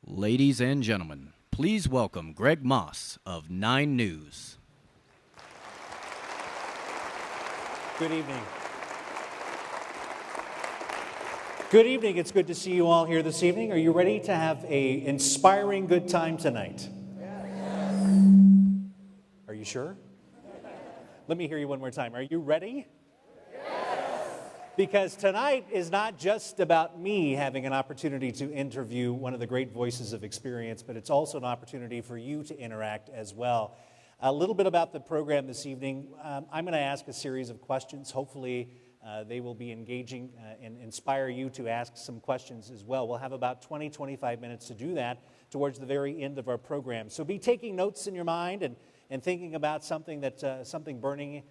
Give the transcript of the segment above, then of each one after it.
Ladies and gentlemen, please welcome Greg Moss of 9 News. Good evening. Good evening. It's good to see you all here this evening. Are you ready to have an inspiring good time tonight? Yes. Are you sure? Let me hear you one more time. Are you ready? Because tonight is not just about me having an opportunity to interview one of the great voices of experience, but it's also an opportunity for you to interact as well. A little bit about the program this evening. I'm going to ask a series of questions. Hopefully, they will be engaging and inspire you to ask some questions as well. We'll have about 20-25 minutes to do that towards the very end of our program. So be taking notes in your mind and thinking about something burning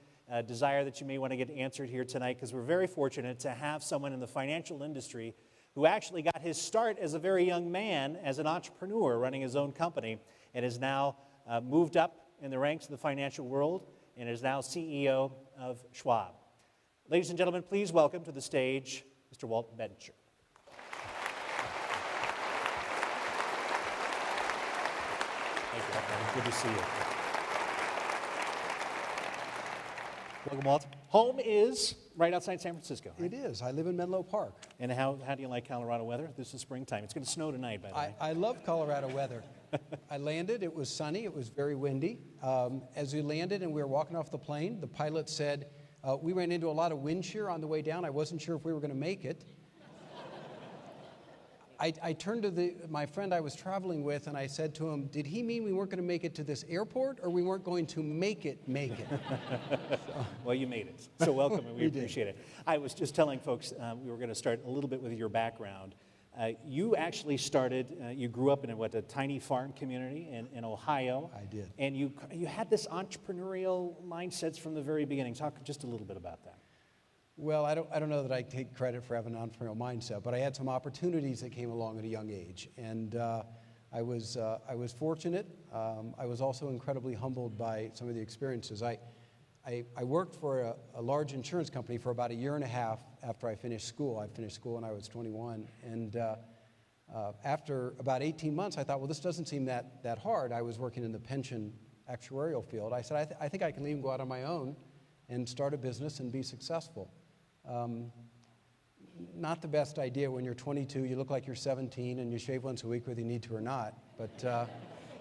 desire that you may want to get answered here tonight, because we're very fortunate to have someone in the financial industry who actually got his start as a very young man as an entrepreneur running his own company and has now moved up in the ranks of the financial world and is now CEO of Schwab. Ladies and gentlemen, please welcome to the stage Mr. Walt Bettinger. Thank you. Good to see you. Welcome, Walt. Home is right outside San Francisco, right? It is. I live in Menlo Park. And how do you like Colorado weather? This is springtime. It's going to snow tonight, by the way. I love Colorado weather. I landed. It was sunny. It was very windy. As we landed and we were walking off the plane, the pilot said, we ran into a lot of wind shear on the way down. I wasn't sure if we were going to make it. I turned to my friend I was traveling with, and I said to him, did he mean we weren't going to make it to this airport, or we weren't going to make it? So. Well, you made it. So welcome, and we appreciate it. I was just telling folks we were going to start a little bit with your background. You actually started, you grew up in a tiny farm community in Ohio. I did. And you had this entrepreneurial mindset from the very beginning. Talk just a little bit about that. Well, I don't know that I take credit for having an entrepreneurial mindset, but I had some opportunities that came along at a young age, and I was fortunate. I was also incredibly humbled by some of the experiences. I worked for a large insurance company for about a year and a half after I finished school. I finished school when I was 21, and after about 18 months, I thought, well, this doesn't seem that hard. I was working in the pension actuarial field. I said, I think I can even go out on my own and start a business and be successful. Not the best idea when you're 22, you look like you're 17, and you shave once a week whether you need to or not. But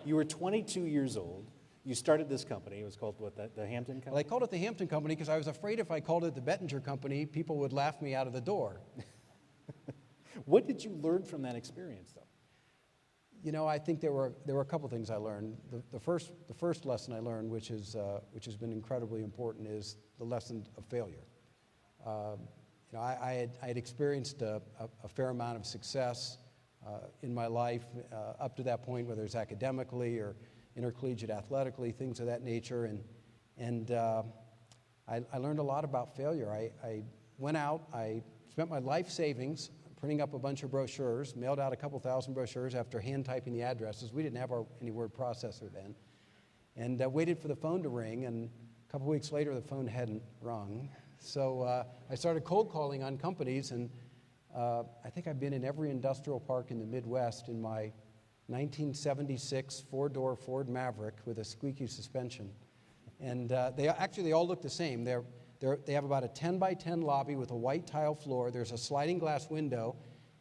you were 22 years old. You started this company. It was called what, the Hampton Company? Well, I called it the Hampton Company because I was afraid if I called it the Bettinger Company, people would laugh me out of the door. What did you learn from that experience, though? You know, I think there were a couple things I learned. The first lesson I learned, which has been incredibly important, is the lesson of failure. I had experienced a fair amount of success in my life up to that point, whether it's academically or intercollegiate athletically, things of that nature, and I learned a lot about failure. I went out, I spent my life savings printing up a bunch of brochures, mailed out a couple thousand brochures after hand typing the addresses. We didn't have any word processor then, and waited for the phone to ring, and a couple weeks later the phone hadn't rung. So I started cold calling on companies, and I think I've been in every industrial park in the Midwest in my 1976 four-door Ford Maverick with a squeaky suspension. And they all look the same. They have about a 10 by 10 lobby with a white tile floor. There's a sliding glass window,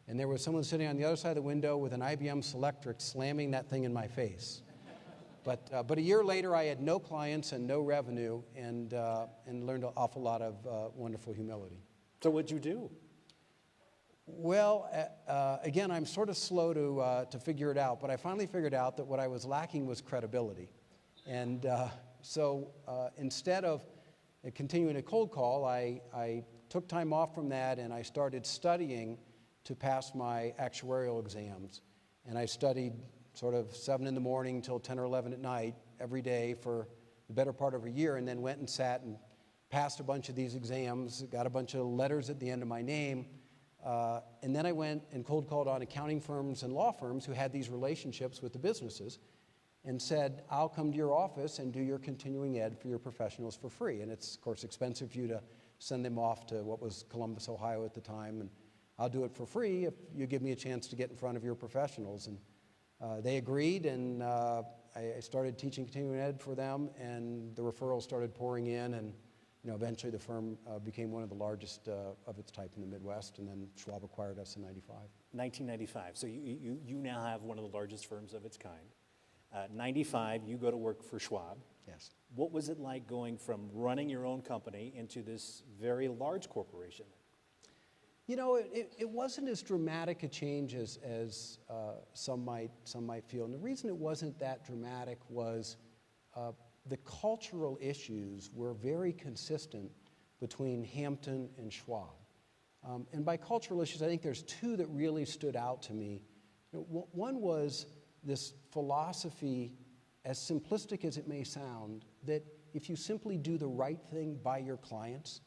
and there was someone sitting on the other side of the window with an IBM Selectric slamming that thing in my face. But a year later, I had no clients and no revenue, and learned an awful lot of wonderful humility. So what'd you do? Well, again, I'm sort of slow to figure it out, but I finally figured out that what I was lacking was credibility. And so instead of continuing a cold call, I took time off from that, and I started studying to pass my actuarial exams. And I studied sort of 7 in the morning till 10 or 11 at night every day for the better part of a year, and then went and sat and passed a bunch of these exams, got a bunch of letters at the end of my name, and then I went and cold called on accounting firms and law firms who had these relationships with the businesses and said, I'll come to your office and do your continuing ed for your professionals for free. And it's, of course, expensive for you to send them off to what was Columbus, Ohio at the time, and I'll do it for free if you give me a chance to get in front of your professionals. And They agreed, and I started teaching continuing ed for them, and the referrals started pouring in, and eventually the firm became one of the largest of its type in the Midwest, and then Schwab acquired us in 95. 1995. So you now have one of the largest firms of its kind. 95, you go to work for Schwab. Yes. What was it like going from running your own company into this very large corporation? It wasn't as dramatic a change as some might feel. And the reason it wasn't that dramatic was the cultural issues were very consistent between Hampton and Schwab. And by cultural issues, I think there's two that really stood out to me. One was this philosophy, as simplistic as it may sound, that if you simply do the right thing by your clients,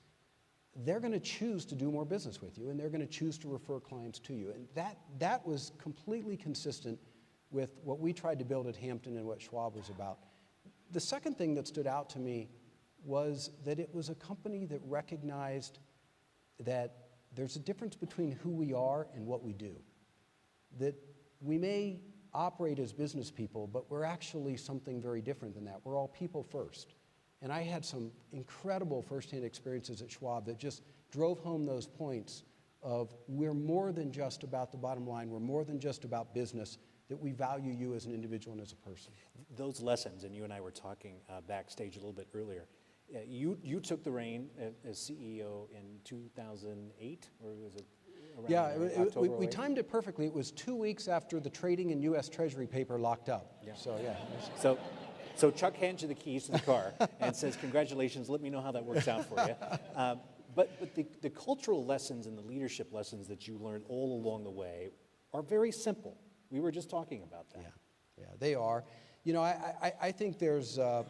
they're going to choose to do more business with you, and they're going to choose to refer clients to you. And that was completely consistent with what we tried to build at Hampton and what Schwab was about. The second thing that stood out to me was that it was a company that recognized that there's a difference between who we are and what we do. That we may operate as business people, but we're actually something very different than that. We're all people first. And I had some incredible firsthand experiences at Schwab that just drove home those points of we're more than just about the bottom line, we're more than just about business, that we value you as an individual and as a person. Those lessons, and you and I were talking backstage a little bit earlier, you took the reign as CEO in 2008, or was it around October? We timed it perfectly. It was 2 weeks after the trading in U.S. Treasury paper locked up. Yeah. So, yeah. So Chuck hands you the keys to the car and says, congratulations, let me know how that works out for you. But the cultural lessons and the leadership lessons that you learned all along the way are very simple. We were just talking about that. Yeah, they are. I think there's a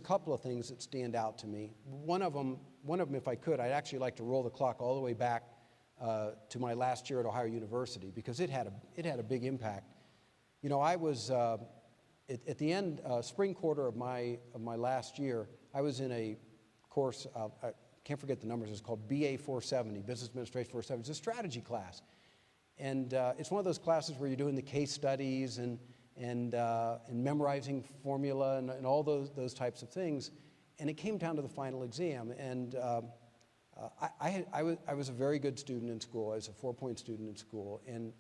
couple of things that stand out to me. One of them, if I could, I'd actually like to roll the clock all the way back to my last year at Ohio University, because it had a big impact. I was at the end, spring quarter of my last year, I was in a course, I can't forget the numbers, it's called BA 470, Business Administration 470. It's a strategy class. And it's one of those classes where you're doing the case studies and memorizing formula and all those types of things. And it came down to the final exam. And I was a very good student in school. I was a 4-point student in school. And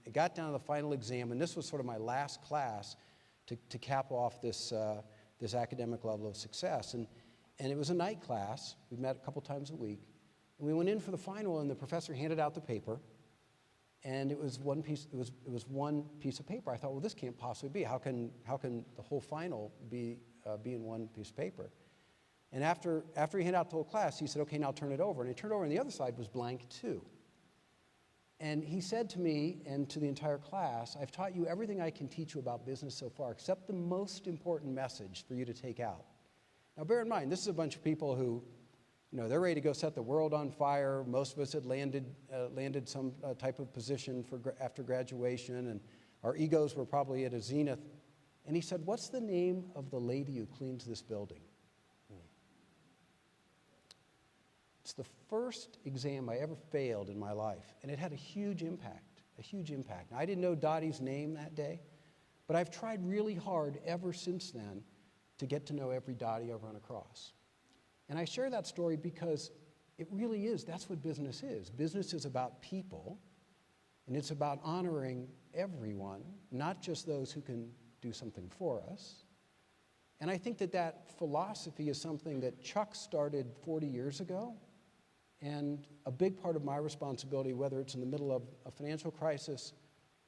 it got down to the final exam, and this was sort of my last class to cap off this academic level of success. And it was a night class. We met a couple times a week. And we went in for the final, and the professor handed out the paper. And it was one piece. It was one piece of paper. I thought, well, this can't possibly be. How can the whole final be in one piece of paper? And after he handed out the whole class, he said, "Okay, now turn it over." And I turned over, and the other side was blank too. And he said to me and to the entire class, "I've taught you everything I can teach you about business so far, except the most important message for you to take out." Now, bear in mind, this is a bunch of people who, they're ready to go set the world on fire. Most of us had landed some type of position after graduation, and our egos were probably at a zenith. And he said, "What's the name of the lady who cleans this building?" It's the first exam I ever failed in my life, and it had a huge impact, Now, I didn't know Dottie's name that day, but I've tried really hard ever since then to get to know every Dottie I've run across. And I share that story because it really is. That's what business is. Business is about people, and it's about honoring everyone, not just those who can do something for us. And I think that philosophy is something that Chuck started 40 years ago, and a big part of my responsibility, whether it's in the middle of a financial crisis,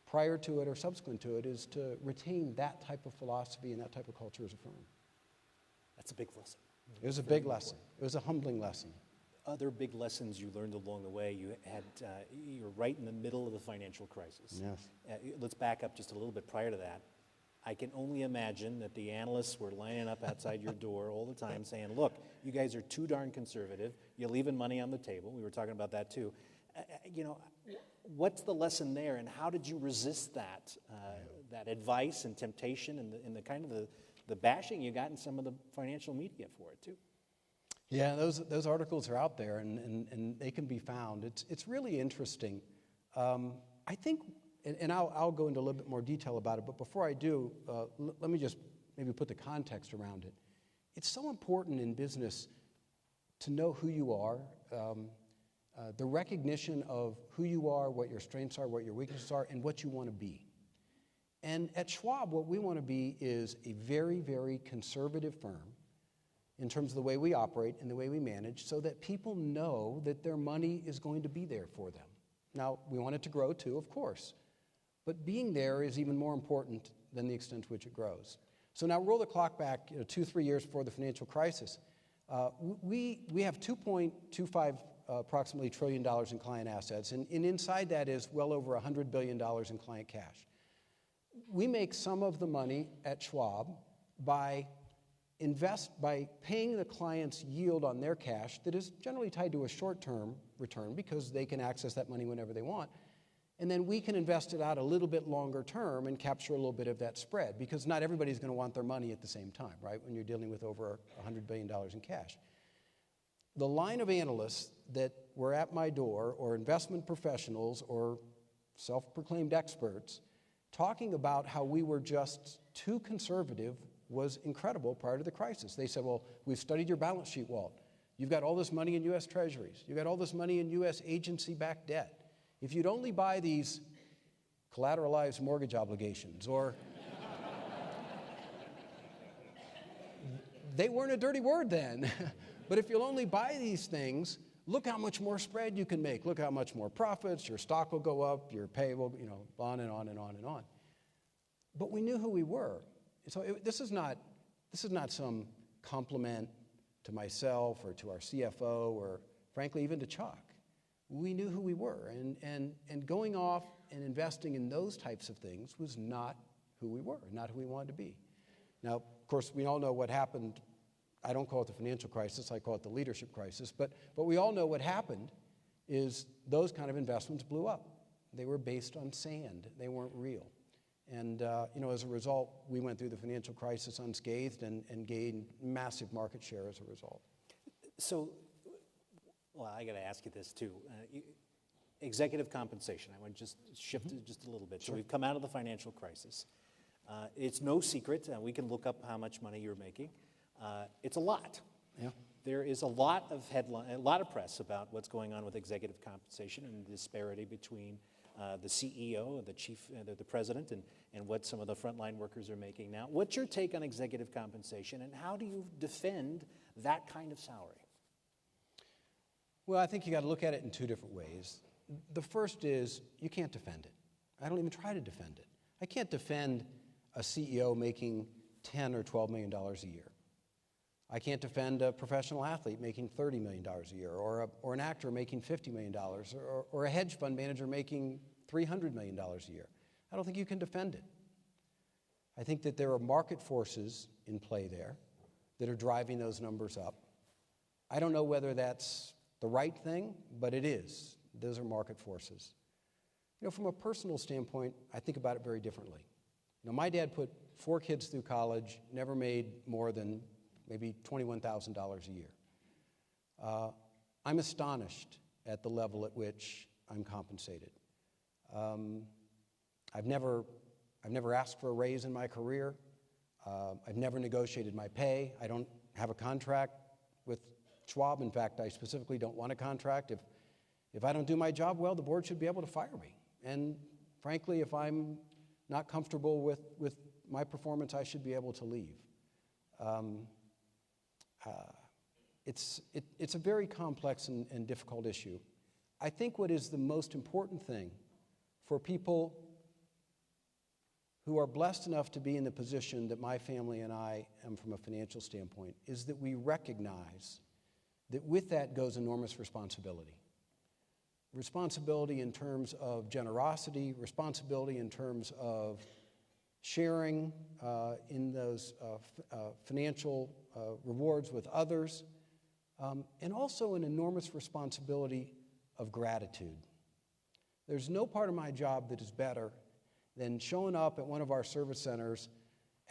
prior to it, or subsequent to it, is to retain that type of philosophy and that type of culture as a firm. That's a big lesson. It was a big lesson. It was a humbling lesson. Other big lessons you learned along the way, you're right in the middle of the financial crisis. Yes. Let's back up just a little bit prior to that. I can only imagine that the analysts were lining up outside your door all the time saying, "Look, you guys are too darn conservative. You're leaving money on the table." We were talking about that too. What's the lesson there, and how did you resist that advice and temptation and the kind of the bashing you got in some of the financial media for it too? Yeah, those articles are out there, and they can be found. It's really interesting. I think and I'll go into a little bit more detail about it, but before I do, let me just maybe put the context around it. It's so important in business to know who you are, the recognition of who you are, what your strengths are, what your weaknesses are, and what you want to be. And at Schwab, what we want to be is a very, very conservative firm in terms of the way we operate and the way we manage, so that people know that their money is going to be there for them. Now, we want it to grow too, of course, but being there is even more important than the extent to which it grows. So now roll the clock back 2-3 years before the financial crisis. We have $2.25 approximately $1 trillion in client assets, and inside that is well over $100 billion in client cash. We make some of the money at Schwab by paying the clients yield on their cash that is generally tied to a short-term return because they can access that money whenever they want. And then we can invest it out a little bit longer term and capture a little bit of that spread, because not everybody's going to want their money at the same time, right, when you're dealing with over $100 billion in cash. The line of analysts that were at my door, or investment professionals or self-proclaimed experts, talking about how we were just too conservative was incredible prior to the crisis. They said, well, we've studied your balance sheet, Walt. You've got all this money in U.S. Treasuries. You've got all this money in U.S. agency-backed debt. If you'd only buy these collateralized mortgage obligations, or they weren't a dirty word then, but if you'll only buy these things, look how much more spread you can make. Look how much more profits, your stock will go up, your pay will, on and on and on and on. But we knew who we were. So this is not some compliment to myself or to our CFO or, frankly, even to Chuck. We knew who we were, and going off and investing in those types of things was not who we were, not who we wanted to be. Now, of course, we all know what happened. I don't call it the financial crisis, I call it the leadership crisis, but we all know what happened is those kind of investments blew up. They were based on sand. They weren't real. And, as a result, we went through the financial crisis unscathed and gained massive market share as a result. So, well, I got to ask you this too. Executive compensation, I want to just shift it just a little bit. Sure. So we've come out of the financial crisis. It's no secret, we can look up how much money you're making. It's a lot. Yeah. There is a lot of press about what's going on with executive compensation and the disparity between the CEO, the chief, the president, and what some of the frontline workers are making now. What's your take on executive compensation, and how do you defend that kind of salary? Well, I think you got to look at it in two different ways. The first is you can't defend it. I don't even try to defend it. I can't defend a CEO making $10 or $12 million a year. I can't defend a professional athlete making $30 million a year, or an actor making $50 million, or a hedge fund manager making $300 million a year. I don't think you can defend it. I think that there are market forces in play there that are driving those numbers up. I don't know whether that's the right thing, but it is. Those are market forces. From a personal standpoint, I think about it very differently. My dad put 4 kids through college, never made more than maybe $21,000 a year. I'm astonished at the level at which I'm compensated. I've never asked for a raise in my career. I've never negotiated my pay. I don't have a contract with Schwab. In fact, I specifically don't want a contract. If I don't do my job well, the board should be able to fire me. And frankly, if I'm not comfortable with my performance, I should be able to leave. It's a very complex and difficult issue. I think what is the most important thing for people who are blessed enough to be in the position that my family and I am from a financial standpoint is that we recognize that with that goes enormous responsibility. Responsibility in terms of generosity, responsibility in terms of sharing in those financial rewards with others, and also an enormous responsibility of gratitude. There's no part of my job that is better than showing up at one of our service centers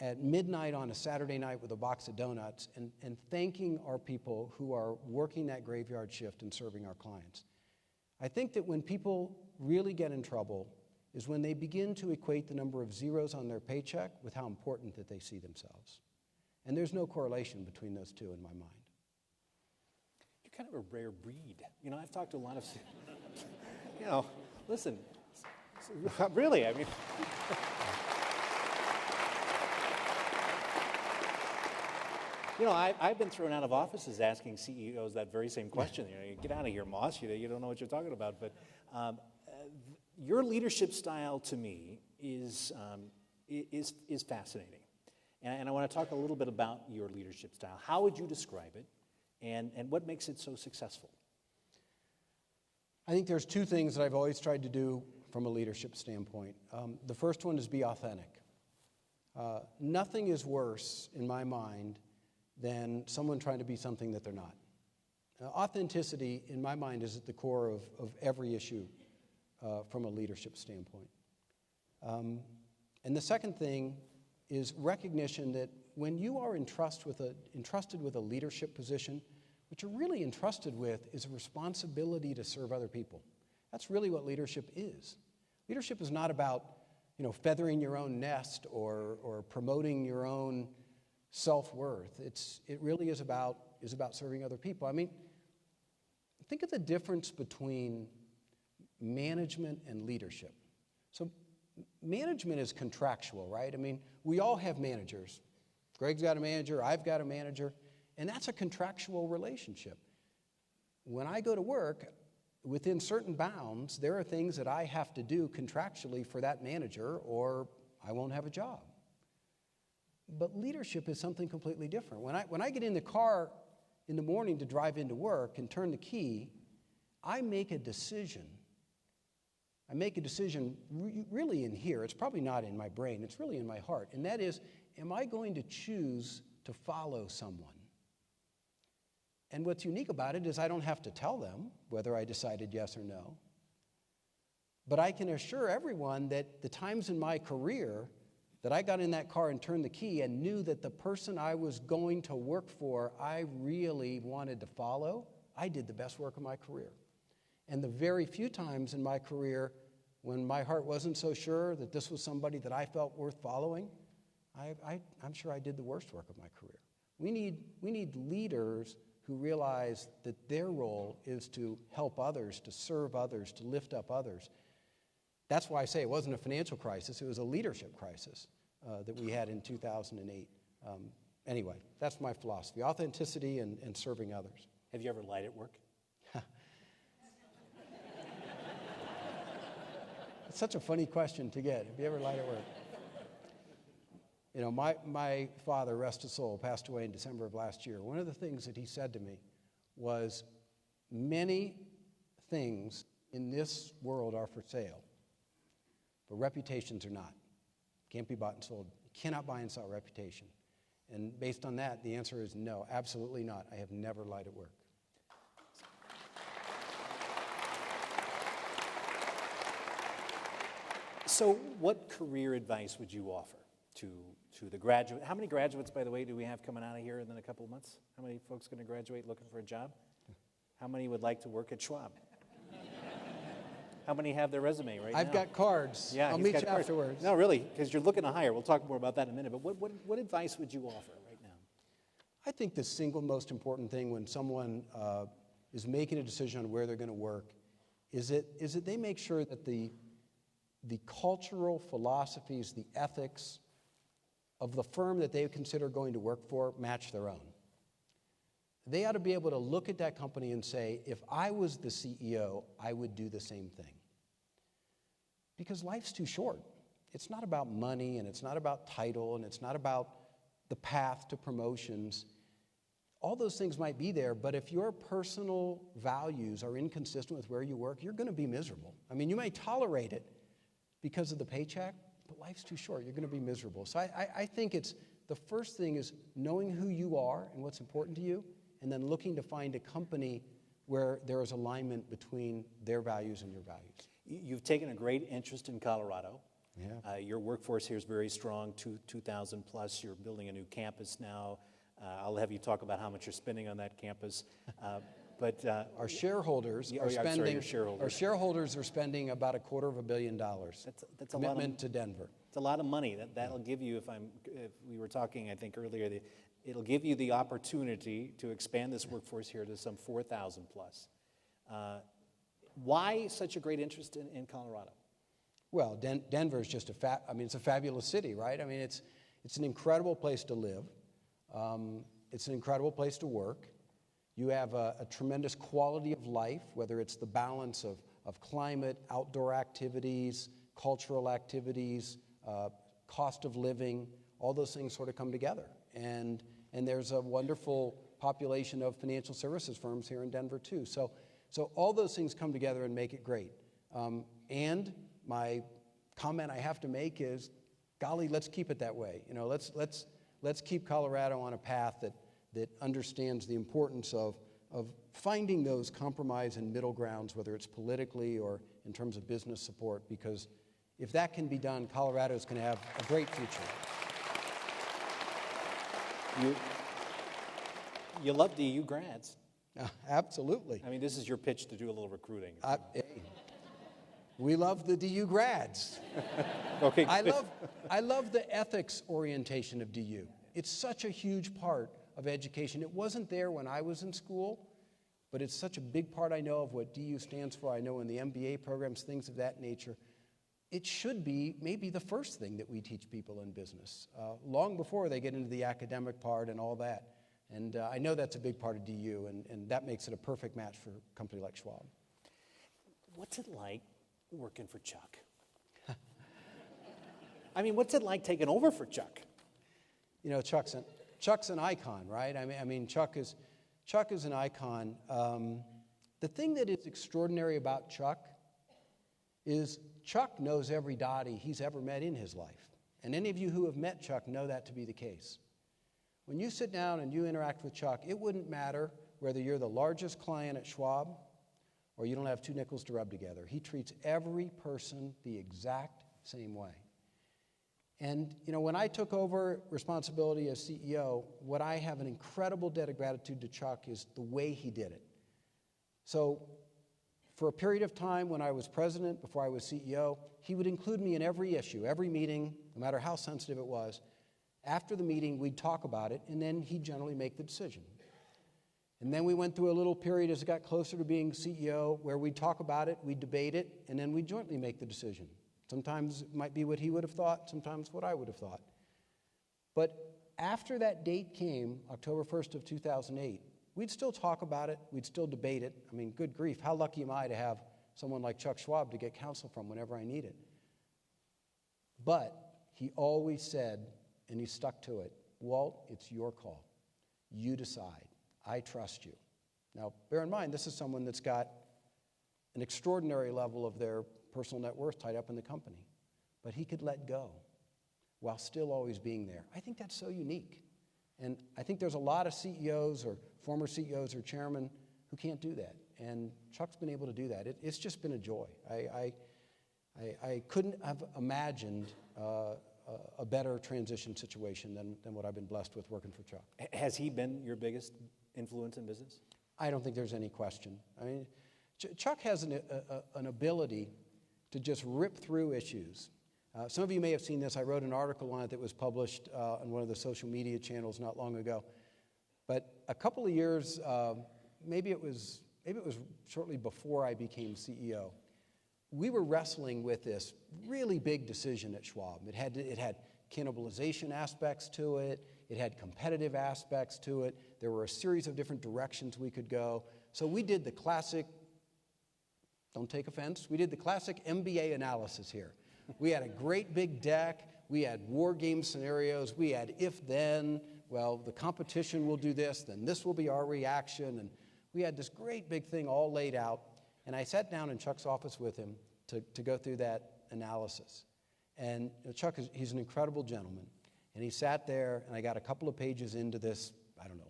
at midnight on a Saturday night with a box of donuts and thanking our people who are working that graveyard shift and serving our clients. I think that when people really get in trouble is when they begin to equate the number of zeros on their paycheck with how important that they see themselves. And there's no correlation between those two in my mind. You're kind of a rare breed. I've talked to a lot of, listen, really, I mean, I've been thrown out of offices asking CEOs that very same question. Get out of here, Moss. You don't know what you're talking about. But your leadership style, to me, is fascinating. And I want to talk a little bit about your leadership style. How would you describe it, and what makes it so successful? I think there's two things that I've always tried to do from a leadership standpoint. The first one is be authentic. Nothing is worse, in my mind, than someone trying to be something that they're not. Authenticity, in my mind, is at the core of every issue from a leadership standpoint. And the second thing is recognition that when you are entrusted with a leadership position, what you're really entrusted with is a responsibility to serve other people. That's really what leadership is. Leadership is not about, feathering your own nest or promoting your own self-worth. It really is about serving other people. I mean, think of the difference between management and leadership. So management is contractual, right? I mean, we all have managers. Greg's got a manager, I've got a manager, and that's a contractual relationship. When I go to work, within certain bounds, there are things that I have to do contractually for that manager, or I won't have a job. But leadership is something completely different. When I get in the car in the morning to drive into work and turn the key, I make a decision. I make a decision really in here. It's probably not in my brain. It's really in my heart. And that is, am I going to choose to follow someone? And what's unique about it is I don't have to tell them whether I decided yes or no. But I can assure everyone that the times in my career that I got in that car and turned the key and knew that the person I was going to work for, I really wanted to follow, I did the best work of my career. And the very few times in my career when my heart wasn't so sure that this was somebody that I felt worth following, I'm sure I did the worst work of my career. We need leaders who realize that their role is to help others, to serve others, to lift up others. That's why I say it wasn't a financial crisis, it was a leadership crisis that we had in 2008. Anyway, that's my philosophy, authenticity and serving others. Have you ever lied at work? It's such a funny question to get. Have you ever lied at work? My father, rest his soul, passed away in December of last year. One of the things that he said to me was, many things in this world are for sale, but reputations are not. Can't be bought and sold. You cannot buy and sell reputation. And based on that, the answer is no, absolutely not. I have never lied at work. So what career advice would you offer to the graduate? How many graduates, by the way, do we have coming out of here in a couple of months? How many folks going to graduate looking for a job? How many would like to work at Schwab? How many have their resume right now? I've got cards. Yeah, I'll meet you afterwards. No, really, because you're looking to hire. We'll talk more about that in a minute. But what advice would you offer right now? I think the single most important thing when someone is making a decision on where they're going to work is that they make sure that the cultural philosophies, the ethics of the firm that they consider going to work for match their own. They ought to be able to look at that company and say, if I was the CEO, I would do the same thing. Because life's too short. It's not about money, and it's not about title, and it's not about the path to promotions. All those things might be there, but if your personal values are inconsistent with where you work, you're going to be miserable. I mean, you may tolerate it because of the paycheck, but life's too short. You're going to be miserable. So I think the first thing is knowing who you are and what's important to you, and then looking to find a company where there is alignment between their values and your values. You've taken a great interest in Colorado. Yeah. Your workforce here is very strong, 2,000 plus. You're building a new campus now. I'll have you talk about how much you're spending on that campus. But Our shareholders Yeah, are oh, yeah, I'm sorry, spending. your shareholders. Our shareholders are spending about $250 million. That's a lot of commitment to Denver. It's a lot of money. That'll give you, if we were talking, I think earlier, it'll give you the opportunity to expand this workforce here to some 4,000 plus. Why such a great interest in Colorado? Well, Denver is just it's a fabulous city, right? I mean, it's an incredible place to live. It's an incredible place to work. You have a tremendous quality of life, whether it's the balance of climate, outdoor activities, cultural activities, cost of living, all those things sort of come together. And there's a wonderful population of financial services firms here in Denver too. So all those things come together and make it great. And my comment I have to make is, golly, let's keep it that way. You know, let's keep Colorado on a path that understands the importance of finding those compromise and middle grounds, whether it's politically or in terms of business support, because if that can be done, Colorado's going to have a great future. You love DU grads. Absolutely. I mean, this is your pitch to do a little recruiting. Hey, we love the DU grads. Okay. I love the ethics orientation of DU. It's such a huge part of education. It wasn't there when I was in school, but it's such a big part, I know, of what DU stands for. I know in the MBA programs, things of that nature. It should be maybe the first thing that we teach people in business, long before they get into the academic part and all that. And I know that's a big part of DU, and that makes it a perfect match for a company like Schwab. What's it like working for Chuck? I mean, what's it like taking over for Chuck? You know, Chuck's an icon, right? I mean, Chuck is an icon. The thing that is extraordinary about Chuck is Chuck knows every Dottie he's ever met in his life. And any of you who have met Chuck know that to be the case. When you sit down and you interact with Chuck, it wouldn't matter whether you're the largest client at Schwab or you don't have two nickels to rub together. He treats every person the exact same way. And, you know, when I took over responsibility as CEO, what I have an incredible debt of gratitude to Chuck is the way he did it. So for a period of time when I was president, before I was CEO, he would include me in every issue, every meeting, no matter how sensitive it was. After the meeting, we'd talk about it, and then he'd generally make the decision. And then we went through a little period as it got closer to being CEO where we'd talk about it, we'd debate it, and then we'd jointly make the decision. Sometimes it might be what he would have thought, sometimes what I would have thought. But after that date came, October 1st of 2008, we'd still talk about it, we'd still debate it. I mean, good grief, how lucky am I to have someone like Chuck Schwab to get counsel from whenever I need it. But he always said, and he stuck to it, Walt, it's your call. You decide. I trust you. Now, bear in mind, this is someone that's got an extraordinary level of their personal net worth tied up in the company. But he could let go while still always being there. I think that's so unique. And I think there's a lot of CEOs or former CEOs or chairmen who can't do that. And Chuck's been able to do that. It's just been a joy. I couldn't have imagined a better transition situation than what I've been blessed with working for Chuck. Has he been your biggest influence in business? I don't think there's any question. I mean, Chuck has an ability to just rip through issues. Some of you may have seen this. I wrote an article on it that was published on one of the social media channels not long ago. But a couple of years, maybe it was shortly before I became CEO, we were wrestling with this really big decision at Schwab. It had cannibalization aspects to it. It had competitive aspects to it. There were a series of different directions we could go. So we did the classic, don't take offense, we did the classic MBA analysis here. We had a great big deck. We had war game scenarios. We had if-then. Well, the competition will do this, then this will be our reaction. And we had this great big thing all laid out. And I sat down in Chuck's office with him to go through that analysis. And Chuck, he's an incredible gentleman. And he sat there, and I got a couple of pages into this,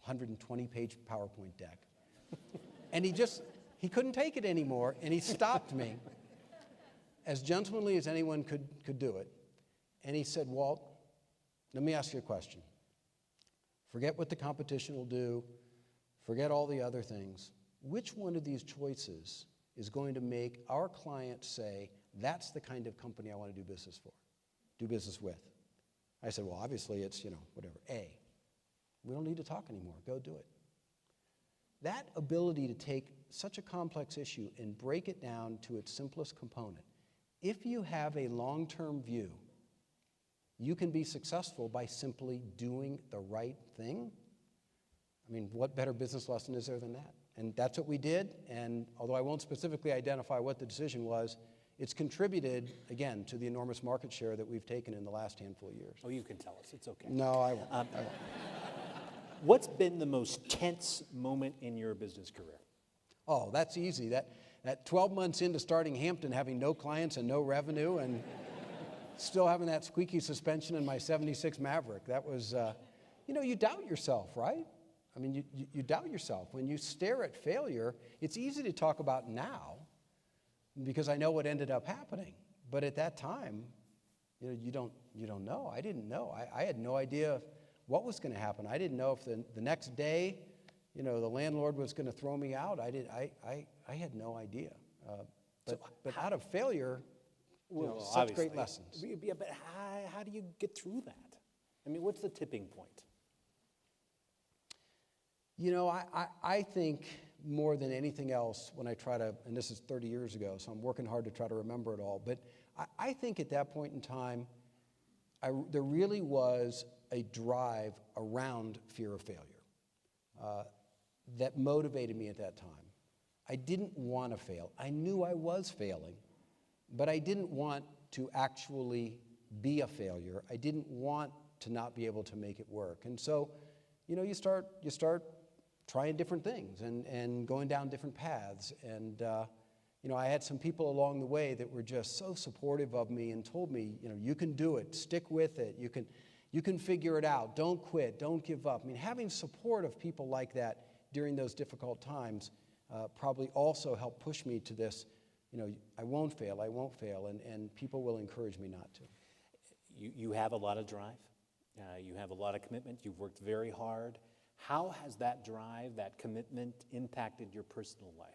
120-page PowerPoint deck. And he couldn't take it anymore, and he stopped me, as gentlemanly as anyone could do it. And he said, Walt, let me ask you a question. Forget what the competition will do. Forget all the other things. which one of these choices is going to make our client say, that's the kind of company I want to do business with? I said, well, obviously it's, whatever, A. We don't need to talk anymore. Go do it. That ability to take such a complex issue and break it down to its simplest component, if you have a long-term view, you can be successful by simply doing the right thing. I mean, what better business lesson is there than that? And that's what we did, and although I won't specifically identify what the decision was, it's contributed, again, to the enormous market share that we've taken in the last handful of years. Oh, you can tell us. It's okay. No, I won't. What's been the most tense moment in your business career? Oh, that's easy. That 12 months into starting Hampton, having no clients and no revenue, and still having that squeaky suspension in my 76 Maverick. That was, you doubt yourself, right? I mean, you doubt yourself. When you stare at failure, it's easy to talk about now because I know what ended up happening. But at that time, you don't know. I didn't know. I had no idea what was going to happen. I didn't know if the next day, the landlord was going to throw me out. I had no idea. But out of failure, such great lessons. Yeah, but how do you get through that? I mean, what's the tipping point? I think more than anything else when I try to, and this is 30 years ago, so I'm working hard to try to remember it all, but I think at that point in time, there really was a drive around fear of failure that motivated me at that time. I didn't want to fail. I knew I was failing, but I didn't want to actually be a failure. I didn't want to not be able to make it work. And so, you start trying different things and going down different paths. And, I had some people along the way that were just so supportive of me and told me, you can do it, stick with it, you can figure it out, don't quit, don't give up. I mean, having support of people like that during those difficult times probably also helped push me to this, I won't fail, and people will encourage me not to. You have a lot of drive. You have a lot of commitment. You've worked very hard. How has that drive, that commitment, impacted your personal life?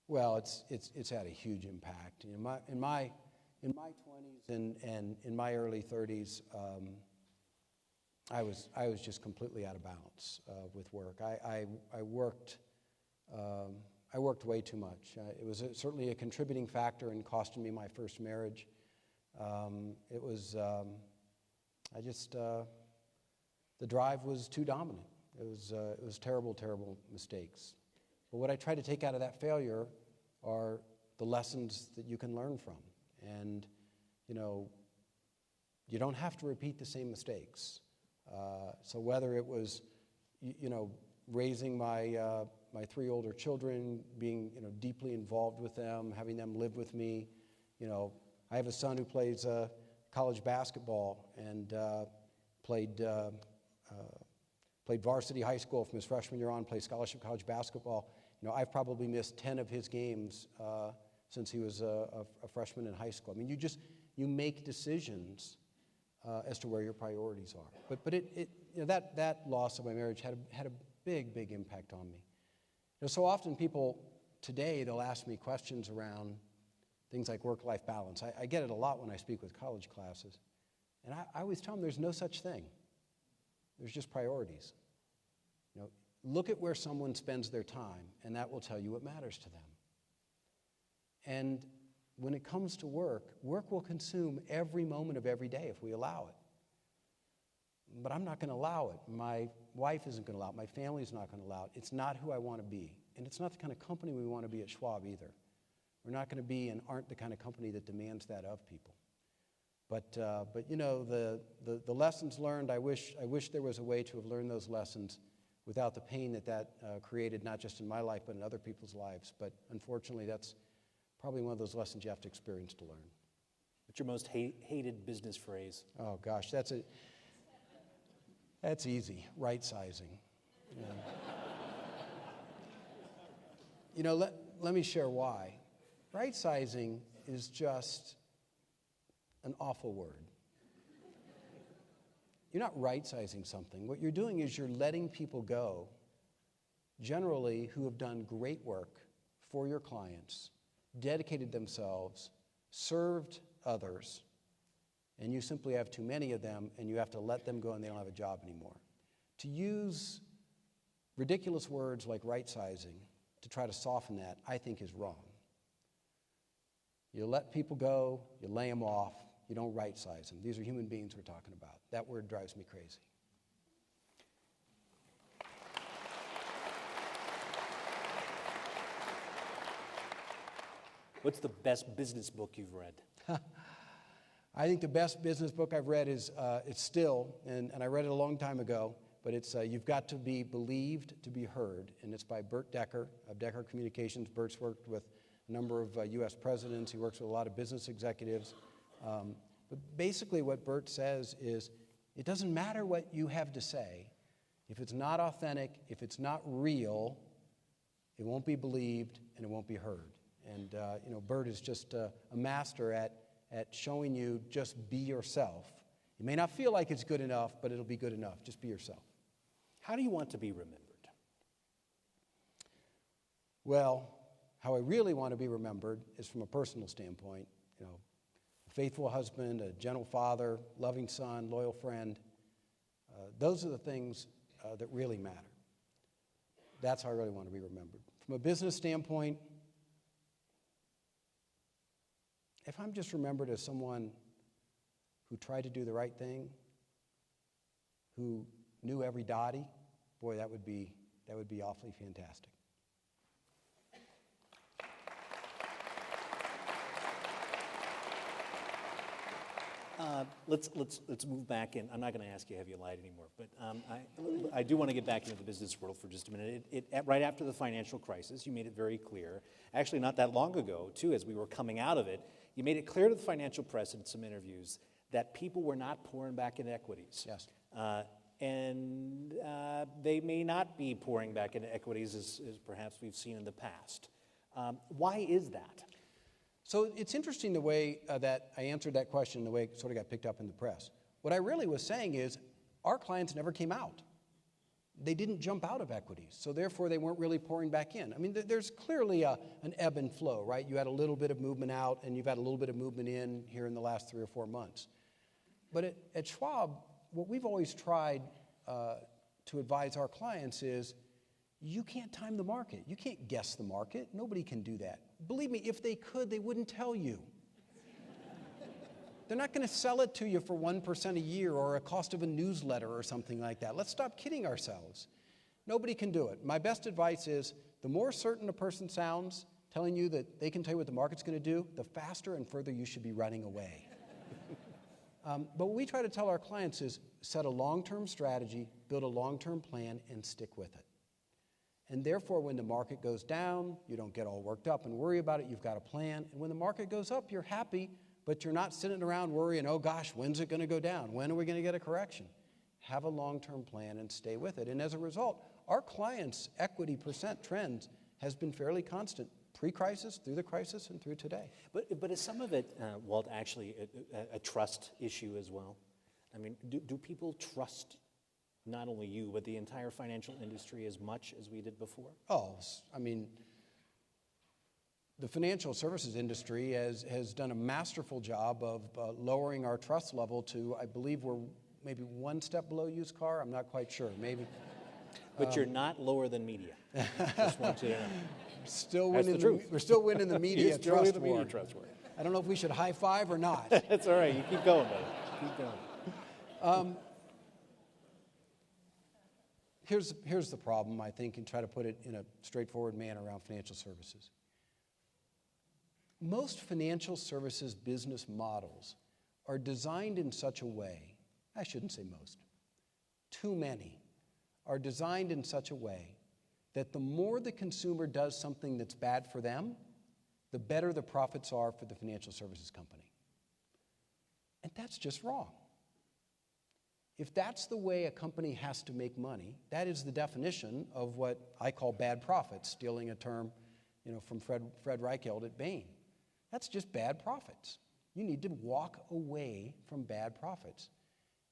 Well, it's had a huge impact. In my 20s and in my early 30s, I was just completely out of balance with work. I worked way too much. It was certainly a contributing factor in costing me my first marriage. The drive was too dominant. It was terrible, terrible mistakes. But what I try to take out of that failure are the lessons that you can learn from. And, you don't have to repeat the same mistakes. So whether it was, raising my 3 older children, being, deeply involved with them, having them live with me, I have a son who plays college basketball and played varsity high school from his freshman year on, played scholarship college basketball. I've probably missed 10 of his games since he was a freshman in high school. I mean, you make decisions as to where your priorities are. But that loss of my marriage had a big impact on me. So often people today, they'll ask me questions around things like work-life balance. I get it a lot when I speak with college classes. And I always tell them there's no such thing. There's just priorities. Look at where someone spends their time, and that will tell you what matters to them. And when it comes to work will consume every moment of every day if we allow it. But I'm not going to allow it. My wife isn't going to allow it. My family's not going to allow it. It's not who I want to be. And it's not the kind of company we want to be at Schwab either. We're not going to be and aren't the kind of company that demands that of people. But the lessons learned, I wish there was a way to have learned those lessons without the pain that created, not just in my life, but in other people's lives. But unfortunately, that's probably one of those lessons you have to experience to learn. What's your most hated business phrase? Oh, gosh, that's easy. Right sizing. Let me share why. Right sizing is just an awful word. You're not right-sizing something. What you're doing is you're letting people go generally who have done great work for your clients, dedicated themselves, served others, and you simply have too many of them and you have to let them go and they don't have a job anymore. To use ridiculous words like right-sizing to try to soften that, I think is wrong. You let people go, you lay them off, you don't right-size them. These are human beings we're talking about. That word drives me crazy. What's the best business book you've read? I think the best business book I've read is, it's still, and I read it a long time ago, but it's You've Got to Be Believed to Be Heard, and it's by Bert Decker of Decker Communications. Bert's worked with a number of U.S. presidents. He works with a lot of business executives. But basically what Bert says is, it doesn't matter what you have to say. If it's not authentic, if it's not real, it won't be believed and it won't be heard. And Bert is just a master at showing you just be yourself. You may not feel like it's good enough, but it'll be good enough. Just be yourself. How do you want to be remembered? Well, how I really want to be remembered is from a personal standpoint. A faithful husband, a gentle father, loving son, loyal friend. Those are the things that really matter. That's how I really want to be remembered. From a business standpoint, if I'm just remembered as someone who tried to do the right thing, who knew every dotty, boy, that would be awfully fantastic. Let's move back in. I'm not going to ask you have you lied anymore, but I do want to get back into the business world for just a minute. Right after the financial crisis, you made it very clear, actually not that long ago, too, as we were coming out of it, you made it clear to the financial press in some interviews that people were not pouring back into equities. Yes. And they may not be pouring back into equities as perhaps we've seen in the past. Why is that? So it's interesting the way that I answered that question, the way it sort of got picked up in the press. What I really was saying is our clients never came out. They didn't jump out of equities, so therefore they weren't really pouring back in. I mean, there's clearly an ebb and flow, right? You had a little bit of movement out, and you've had a little bit of movement in here in the last 3 or 4 months. But at Schwab, what we've always tried to advise our clients is, you can't time the market. You can't guess the market. Nobody can do that. Believe me, if they could, they wouldn't tell you. They're not going to sell it to you for 1% a year or a cost of a newsletter or something like that. Let's stop kidding ourselves. Nobody can do it. My best advice is, the more certain a person sounds telling you that they can tell you what the market's going to do, the faster and further you should be running away. But what we try to tell our clients is, set a long-term strategy, build a long-term plan, and stick with it. And therefore, when the market goes down, you don't get all worked up and worry about it. You've got a plan. And when the market goes up, you're happy, but you're not sitting around worrying, oh gosh, when's it going to go down? When are we going to get a correction? Have a long-term plan and stay with it. And as a result, our clients' equity percent trends has been fairly constant, pre-crisis, through the crisis, and through today. But is some of it, Walt, actually a trust issue as well? I mean, do people trust not only you, but the entire financial industry as much as we did before? Oh, I mean, the financial services industry has done a masterful job of lowering our trust level to, I believe we're maybe 1 step below used car. I'm not quite sure. Maybe. But you're not lower than media. Just want you to know. Still That's winning the truth. We're still winning the media You're still trust in the war. media trust war. I don't know if we should high five or not. That's all right. You keep going, buddy. Keep going. Here's the problem, I think, and try to put it in a straightforward manner around financial services. Most financial services business models are designed in such a way, I shouldn't say most, too many are designed in such a way that the more the consumer does something that's bad for them, the better the profits are for the financial services company. And that's just wrong. If that's the way a company has to make money, that is the definition of what I call bad profits, stealing a term from Fred Reichheld at Bain. That's just bad profits. You need to walk away from bad profits.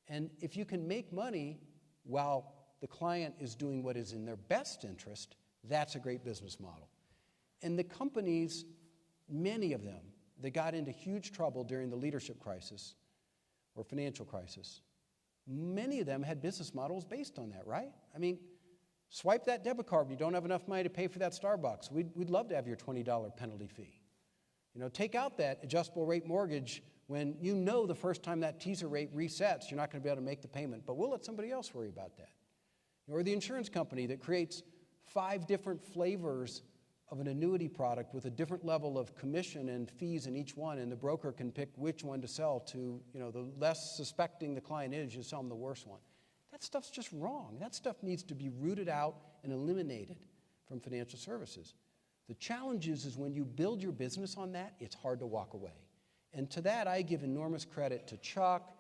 And if you can make money while the client is doing what is in their best interest, That's a great business model. And the companies, many of them, that got into huge trouble during the leadership crisis or financial crisis, many of them had business models based on that, right? I mean, swipe that debit card when you don't have enough money to pay for that Starbucks. We'd love to have your $20 penalty fee. Take out that adjustable rate mortgage when you know the first time that teaser rate resets, you're not going to be able to make the payment, but we'll let somebody else worry about that. Or the insurance company that creates 5 different flavors of an annuity product with a different level of commission and fees in each one, and the broker can pick which one to sell to, the less suspecting the client is, you sell them the worst one. That stuff's just wrong. That stuff needs to be rooted out and eliminated from financial services. The challenge is when you build your business on that, it's hard to walk away. And to that, I give enormous credit to Chuck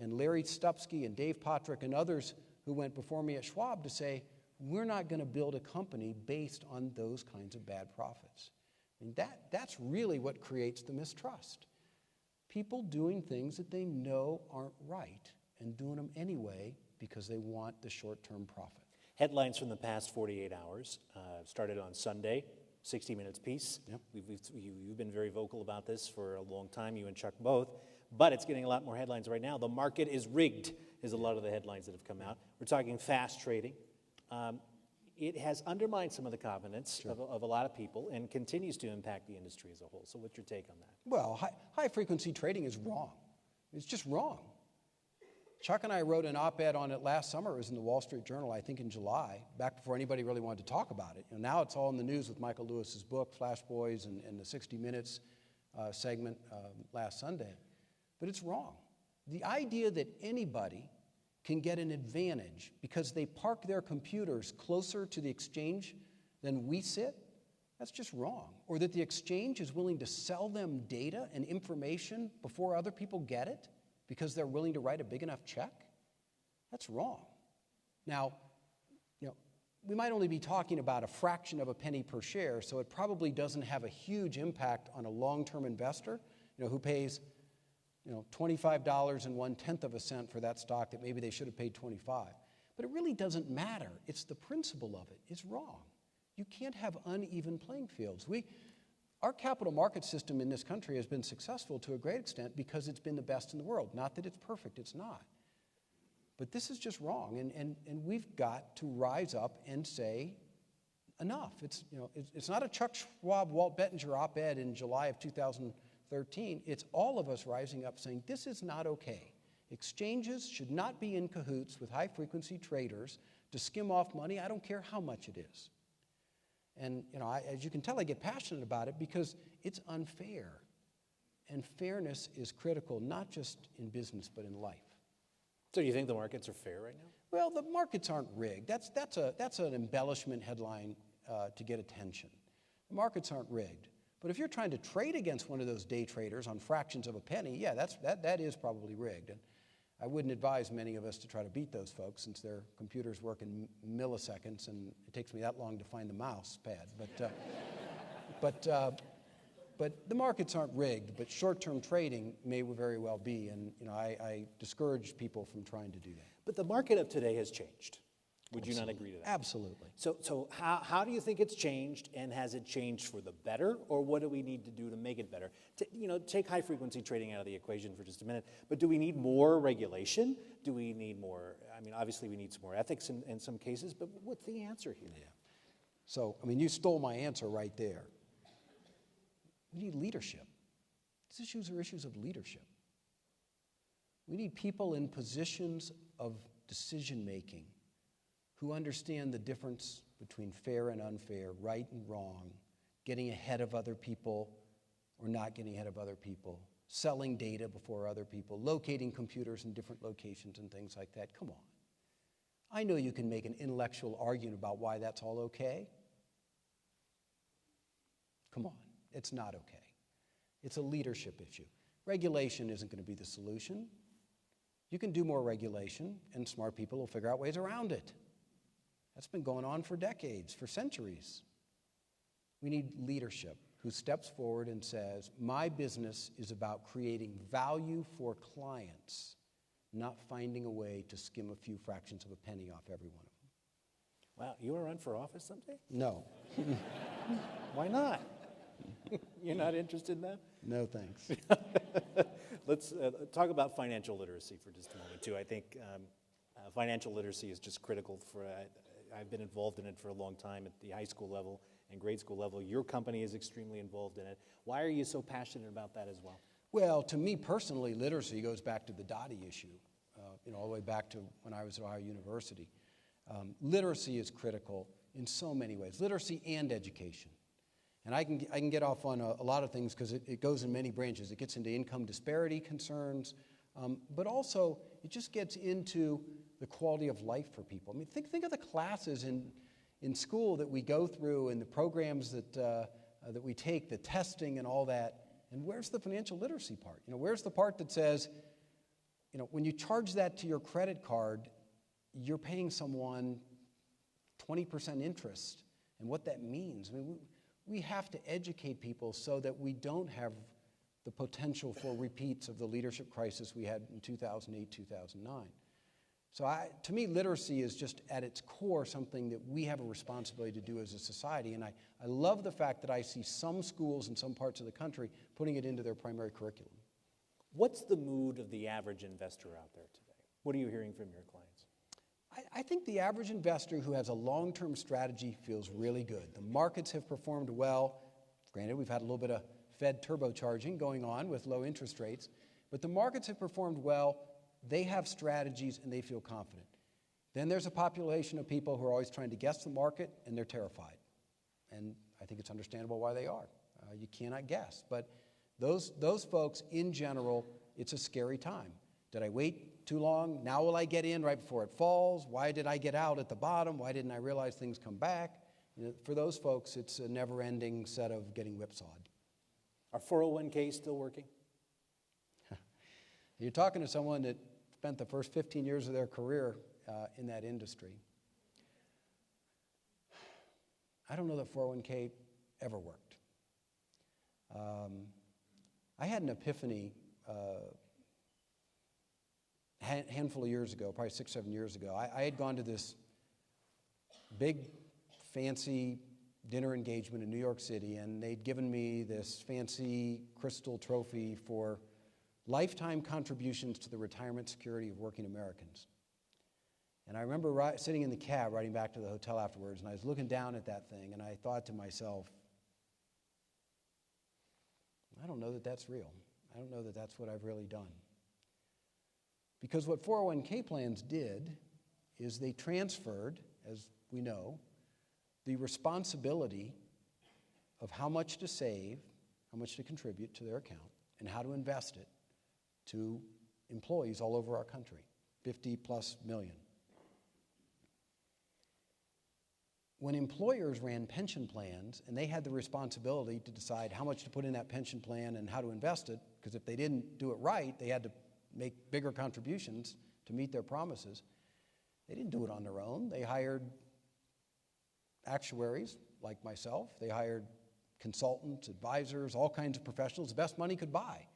and Larry Stupsky and Dave Potrick and others who went before me at Schwab to say, we're not going to build a company based on those kinds of bad profits. I mean, that's really what creates the mistrust. People doing things that they know aren't right and doing them anyway because they want the short-term profit. Headlines from the past 48 hours started on Sunday, 60 Minutes piece. Yep. You've been very vocal about this for a long time, you and Chuck both, but it's getting a lot more headlines right now. The market is rigged is a lot of the headlines that have come out. We're talking fast trading. It has undermined some of the confidence of a lot of people and continues to impact the industry as a whole. So what's your take on that? Well, high-frequency trading is wrong. It's just wrong. Chuck and I wrote an op-ed on it last summer. It was in the Wall Street Journal, I think in July, back before anybody really wanted to talk about it. Now it's all in the news with Michael Lewis's book, Flash Boys, and the 60 Minutes segment last Sunday. But it's wrong. The idea that anybody can get an advantage because they park their computers closer to the exchange than we sit, that's just wrong. Or that the exchange is willing to sell them data and information before other people get it because they're willing to write a big enough check, that's wrong. Now, we might only be talking about a fraction of a penny per share, so it probably doesn't have a huge impact on a long-term investor, who pays 25 and 1/10 of a cent for that stock that maybe they should have paid 25. But it really doesn't matter. It's the principle of it. It's wrong. You can't have uneven playing fields. Our capital market system in this country has been successful to a great extent because it's been the best in the world. Not that it's perfect, it's not. But this is just wrong, and we've got to rise up and say, enough. It's not a Chuck Schwab, Walt Bettinger op-ed in July of 2013. It's all of us rising up saying, this is not okay. Exchanges should not be in cahoots with high-frequency traders to skim off money. I don't care how much it is. And, as you can tell, I get passionate about it because it's unfair. And fairness is critical, not just in business, but in life. So do you think the markets are fair right now? Well, the markets aren't rigged. That's an embellishment headline to get attention. The markets aren't rigged. But if you're trying to trade against one of those day traders on fractions of a penny, yeah, that is probably rigged. And I wouldn't advise many of us to try to beat those folks since their computers work in milliseconds, and it takes me that long to find the mouse pad. But the markets aren't rigged, but short-term trading may very well be, and I discourage people from trying to do that. But the market of today has changed. Would you not agree to that? Absolutely. So how do you think it's changed, and has it changed for the better, or what do we need to do to make it better? Take high-frequency trading out of the equation for just a minute, but do we need more regulation? Do we need more, obviously we need some more ethics in some cases, but what's the answer here? Yeah. So, you stole my answer right there. We need leadership. These issues are issues of leadership. We need people in positions of decision-making who understand the difference between fair and unfair, right and wrong, getting ahead of other people or not getting ahead of other people, selling data before other people, locating computers in different locations and things like that. Come on. I know you can make an intellectual argument about why that's all okay. Come on. It's not okay. It's a leadership issue. Regulation isn't going to be the solution. You can do more regulation, and smart people will figure out ways around it. That's been going on for decades, for centuries. We need leadership who steps forward and says, my business is about creating value for clients, not finding a way to skim a few fractions of a penny off every one of them. Wow, you want to run for office someday? No. Why not? You're not interested in that? No, thanks. Let's talk about financial literacy for just a moment, too. I think financial literacy is just critical for, I've been involved in it for a long time at the high school level and grade school level. Your company is extremely involved in it. Why are you so passionate about that as well? Well, to me personally, literacy goes back to the Dottie issue, all the way back to when I was at Ohio University. Literacy is critical in so many ways, literacy and education. And I can get off on a lot of things because it goes in many branches. It gets into income disparity concerns, but also it just gets into the quality of life for people. I mean, think of the classes in school that we go through and the programs that we take, the testing and all that. And where's the financial literacy part? Where's the part that says, when you charge that to your credit card, you're paying someone 20% interest, and what that means. I mean, we have to educate people so that we don't have the potential for repeats of the leadership crisis we had in 2008, 2009. So to me, literacy is just at its core something that we have a responsibility to do as a society. And I love the fact that I see some schools in some parts of the country putting it into their primary curriculum. What's the mood of the average investor out there today? What are you hearing from your clients? I think the average investor who has a long-term strategy feels really good. The markets have performed well. Granted, we've had a little bit of Fed turbocharging going on with low interest rates, but the markets have performed well. They have strategies and they feel confident. Then there's a population of people who are always trying to guess the market and they're terrified. And I think it's understandable why they are. You cannot guess. But those folks, in general, it's a scary time. Did I wait too long? Now will I get in right before it falls? Why did I get out at the bottom? Why didn't I realize things come back? For those folks, it's a never-ending set of getting whipsawed. Are 401ks still working? You're talking to someone that spent the first 15 years of their career in that industry. I don't know that 401k ever worked. I had an epiphany handful of years ago, probably 6, 7 years ago. I had gone to this big, fancy dinner engagement in New York City, and they'd given me this fancy crystal trophy for lifetime contributions to the retirement security of working Americans. And I remember sitting in the cab riding back to the hotel afterwards, and I was looking down at that thing, and I thought to myself, I don't know that that's real. I don't know that that's what I've really done. Because what 401k plans did is they transferred, as we know, the responsibility of how much to save, how much to contribute to their account, and how to invest it to employees all over our country, 50 plus million. When employers ran pension plans and they had the responsibility to decide how much to put in that pension plan and how to invest it, because if they didn't do it right, they had to make bigger contributions to meet their promises. They didn't do it on their own. They hired actuaries like myself. They hired consultants, advisors, all kinds of professionals, the best money could buy.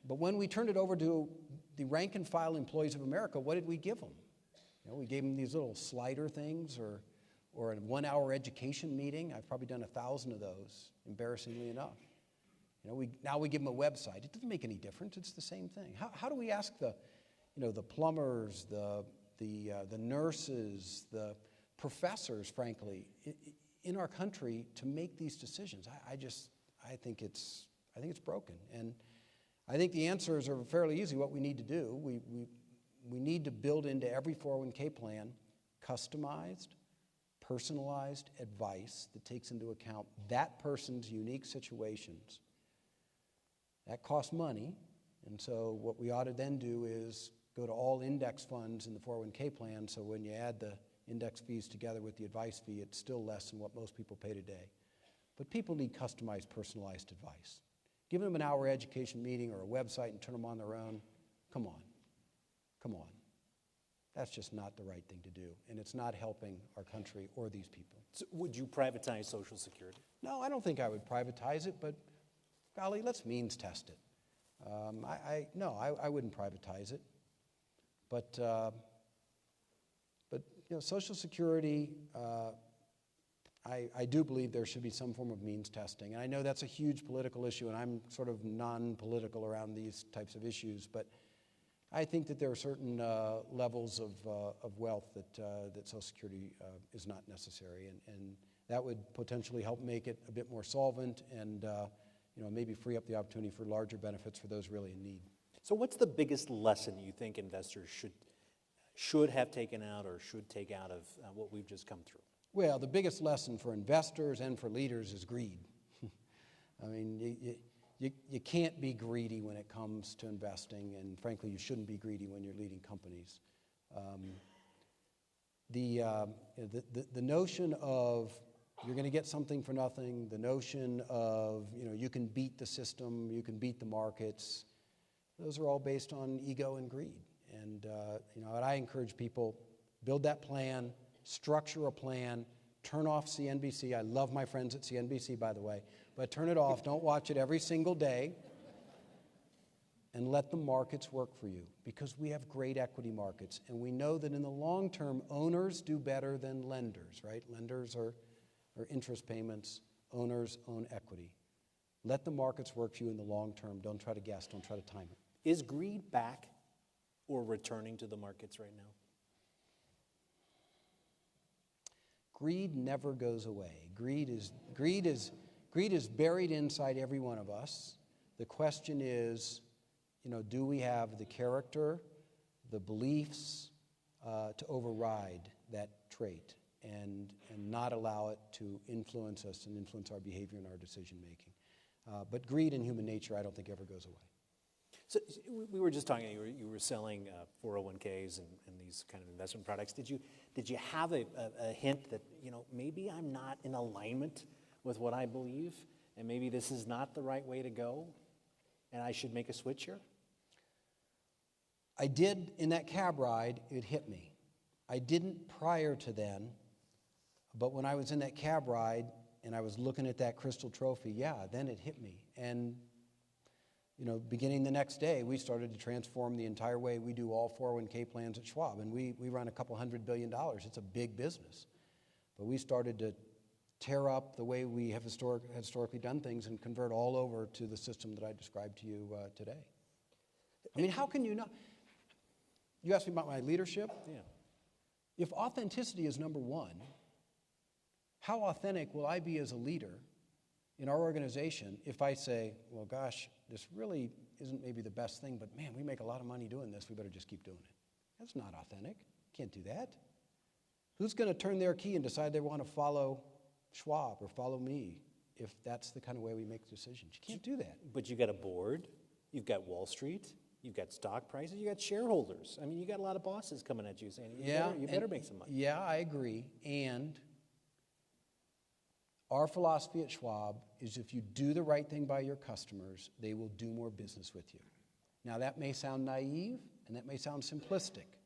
But when we turned it over to the rank and file employees of America, what did we give them? We gave them these little slider things or a 1-hour education meeting. I've probably done 1,000 of those, embarrassingly enough. Now we give them a website. It doesn't make any difference. It's the same thing. How do we ask the plumbers, the nurses, the professors, frankly, in our country to make these decisions? I think it's broken. And I think the answers are fairly easy. What we need to do, we need to build into every 401k plan customized, personalized advice that takes into account that person's unique situations. That costs money, and so what we ought to then do is go to all index funds in the 401k plan, so when you add the index fees together with the advice fee, it's still less than what most people pay today. But people need customized, personalized advice. Giving them an hour education meeting or a website and turn them on their own, come on. That's just not the right thing to do, and it's not helping our country or these people. So would you privatize Social Security? No, I don't think I would privatize it, but golly, let's means test it. I wouldn't privatize it. But Social Security, I do believe there should be some form of means testing. And I know that's a huge political issue, and I'm sort of non-political around these types of issues. But I think that there are certain levels of wealth that Social Security is not necessary. And that would potentially help make it a bit more solvent and maybe free up the opportunity for larger benefits for those really in need. So what's the biggest lesson you think investors should have taken out or should take out of what we've just come through? Well, the biggest lesson for investors and for leaders is greed. I mean, you can't be greedy when it comes to investing, and frankly, you shouldn't be greedy when you're leading companies. The notion of you're going to get something for nothing, the notion of you can beat the system, you can beat the markets, those are all based on ego and greed. And I encourage people, build that plan, structure a plan, turn off CNBC. I love my friends at CNBC, by the way, but turn it off. Don't watch it every single day. And let the markets work for you, because we have great equity markets. And we know that in the long term, owners do better than lenders, right? Lenders are interest payments. Owners own equity. Let the markets work for you in the long term. Don't try to guess. Don't try to time it. Is greed back or returning to the markets right now? Greed never goes away. Greed is buried inside every one of us. The question is, do we have the character, the beliefs to override that trait and not allow it to influence us and influence our behavior and our decision making? But greed in human nature, I don't think ever goes away. So we were just talking. You were selling 401ks and these kind of investment products. Did you have a hint that maybe I'm not in alignment with what I believe, and maybe this is not the right way to go, and I should make a switch here? I did in that cab ride. It hit me. I didn't prior to then, but when I was in that cab ride and I was looking at that crystal trophy, then it hit me. And beginning the next day, we started to transform the entire way we do all 401k plans at Schwab. And we run a couple $100 billion. It's a big business. But we started to tear up the way we have historically done things and convert all over to the system that I described to you today. I mean, how can you not? You asked me about my leadership? Yeah. If authenticity is number one, how authentic will I be as a leader in our organization if I say, well, gosh, this really isn't maybe the best thing, but man, we make a lot of money doing this. We better just keep doing it. That's not authentic. Can't do that. Who's going to turn their key and decide they want to follow Schwab or follow me if that's the kind of way we make decisions? You can't do that. But you got a board. You've got Wall Street. You've got stock prices. You got shareholders. I mean, you got a lot of bosses coming at you saying, you better make some money. Yeah, I agree. And our philosophy at Schwab is if you do the right thing by your customers, they will do more business with you. Now, that may sound naive and that may sound simplistic.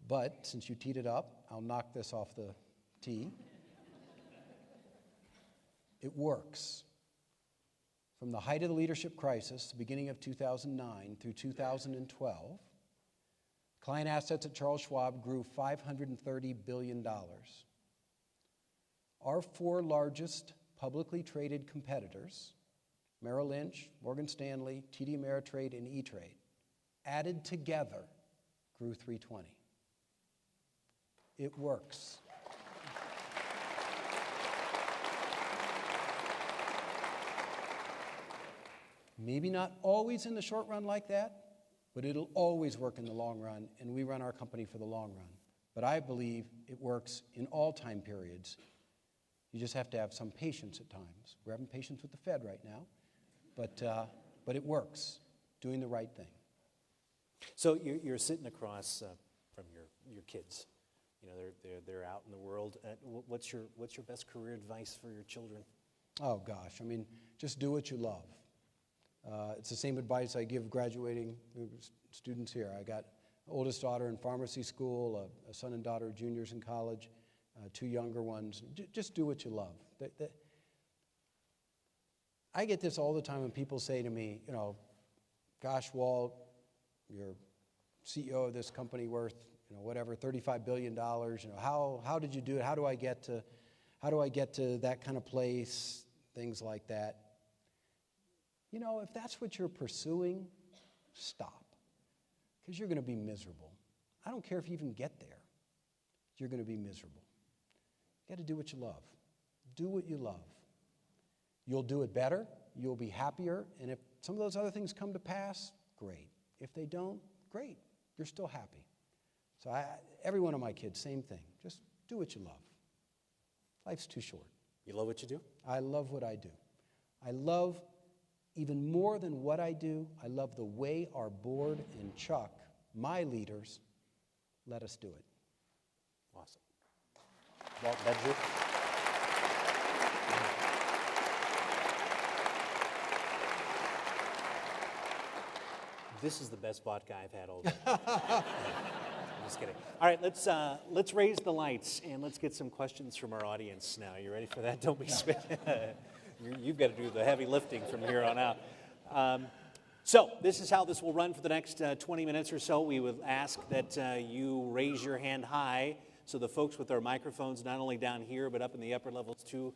But since you teed it up, I'll knock this off the tee. It works. From the height of the leadership crisis, the beginning of 2009 through 2012, client assets at Charles Schwab grew $530 billion. Our four largest publicly traded competitors, Merrill Lynch, Morgan Stanley, TD Ameritrade, and E-Trade, added together grew 320. It works. Maybe not always in the short run like that, but it'll always work in the long run, and we run our company for the long run. But I believe it works in all time periods. You just have to have some patience at times. We're having patience with the Fed right now, but it works, doing the right thing. So you're sitting across from your kids. They're out in the world. What's your best career advice for your children? Oh gosh, I mean, just do what you love. It's the same advice I give graduating students here. I got oldest daughter in pharmacy school, a son and daughter juniors in college, two younger ones. Just do what you love. I get this all the time when people say to me, gosh, Walt, you're CEO of this company worth whatever, $35 billion. How did you do it? How do I get to that kind of place? Things like that. If that's what you're pursuing, stop, because you're going to be miserable. I don't care if you even get there. You're going to be miserable. You got to do what you love. Do what you love. You'll do it better. You'll be happier. And if some of those other things come to pass, great. If they don't, great. You're still happy. So every one of my kids, same thing. Just do what you love. Life's too short. You love what you do? I love what I do. I love, even more than what I do, I love the way our board and Chuck, my leaders, let us do it. Awesome. Walt Bedger. This is the best vodka I've had all day. Just kidding. All right, let's raise the lights and let's get some questions from our audience now. You ready for that? Don't be scared. You've got to do the heavy lifting from here on out. So this is how this will run for the next 20 minutes or so. We would ask that you raise your hand high so the folks with our microphones, not only down here but up in the upper levels too,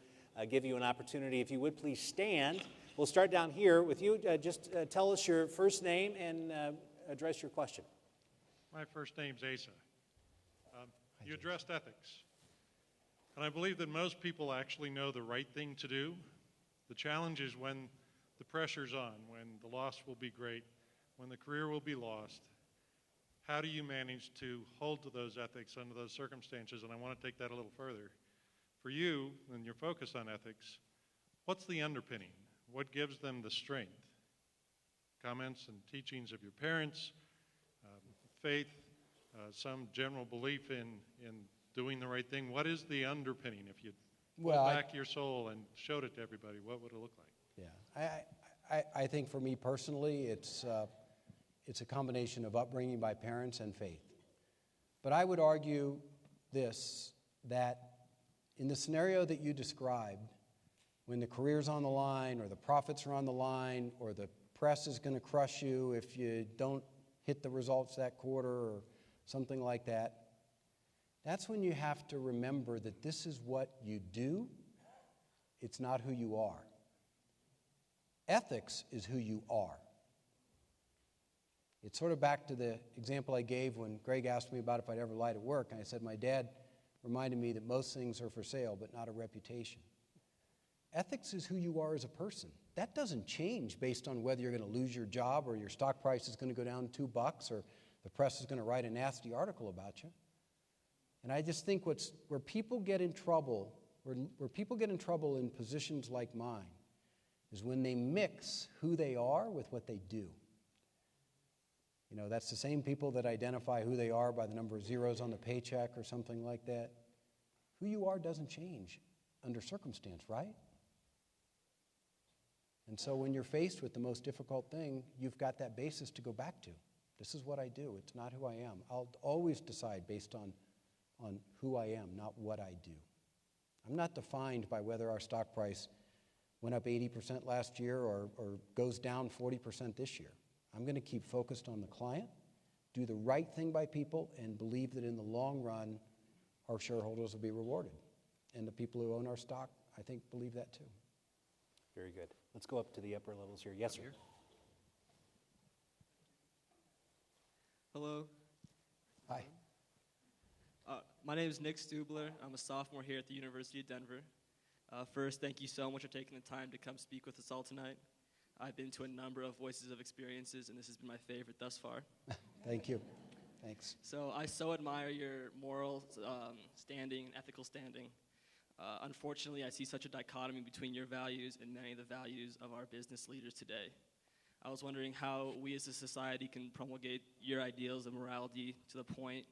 give you an opportunity. If you would please stand. We'll start down here with you. Just tell us your first name and address your question. My first name's Asa. You addressed ethics. And I believe that most people actually know the right thing to do. The challenge is when the pressure's on, when the loss will be great, when the career will be lost. How do you manage to hold to those ethics under those circumstances? And I want to take that a little further. For you, and your focus on ethics, what's the underpinning? What gives them the strength? Comments and teachings of your parents, faith, some general belief in doing the right thing. What is the underpinning? If you pulled back your soul and showed it to everybody, what would it look like? Yeah, I think for me personally, it's a combination of upbringing by parents and faith. But I would argue this, that in the scenario that you described, when the career's on the line or the profits are on the line or the press is going to crush you if you don't hit the results that quarter or something like that, that's when you have to remember that this is what you do. It's not who you are. Ethics is who you are. It's sort of back to the example I gave when Greg asked me about if I'd ever lied at work, and I said my dad reminded me that most things are for sale but not a reputation. Ethics is who you are as a person. That doesn't change based on whether you're going to lose your job or your stock price is going to go down $2 or the press is going to write a nasty article about you. And I just think where people get in trouble, where people get in trouble in positions like mine, is when they mix who they are with what they do. That's the same people that identify who they are by the number of zeros on the paycheck or something like that. Who you are doesn't change under circumstance, right? And so when you're faced with the most difficult thing, you've got that basis to go back to. This is what I do. It's not who I am. I'll always decide based on who I am, not what I do. I'm not defined by whether our stock price went up 80% last year or goes down 40% this year. I'm going to keep focused on the client, do the right thing by people, and believe that in the long run, our shareholders will be rewarded. And the people who own our stock, I think, believe that too. Very good. Let's go up to the upper levels here. Yes, sir. Hello. Hi. My name is Nick Stubler. I'm a sophomore here at the University of Denver. First, thank you so much for taking the time to come speak with us all tonight. I've been to a number of Voices of Experiences, and this has been my favorite thus far. Thank you. Thanks. So I so admire your moral standing and ethical standing. Unfortunately, I see such a dichotomy between your values and many of the values of our business leaders today. I was wondering how we as a society can promulgate your ideals of morality to the point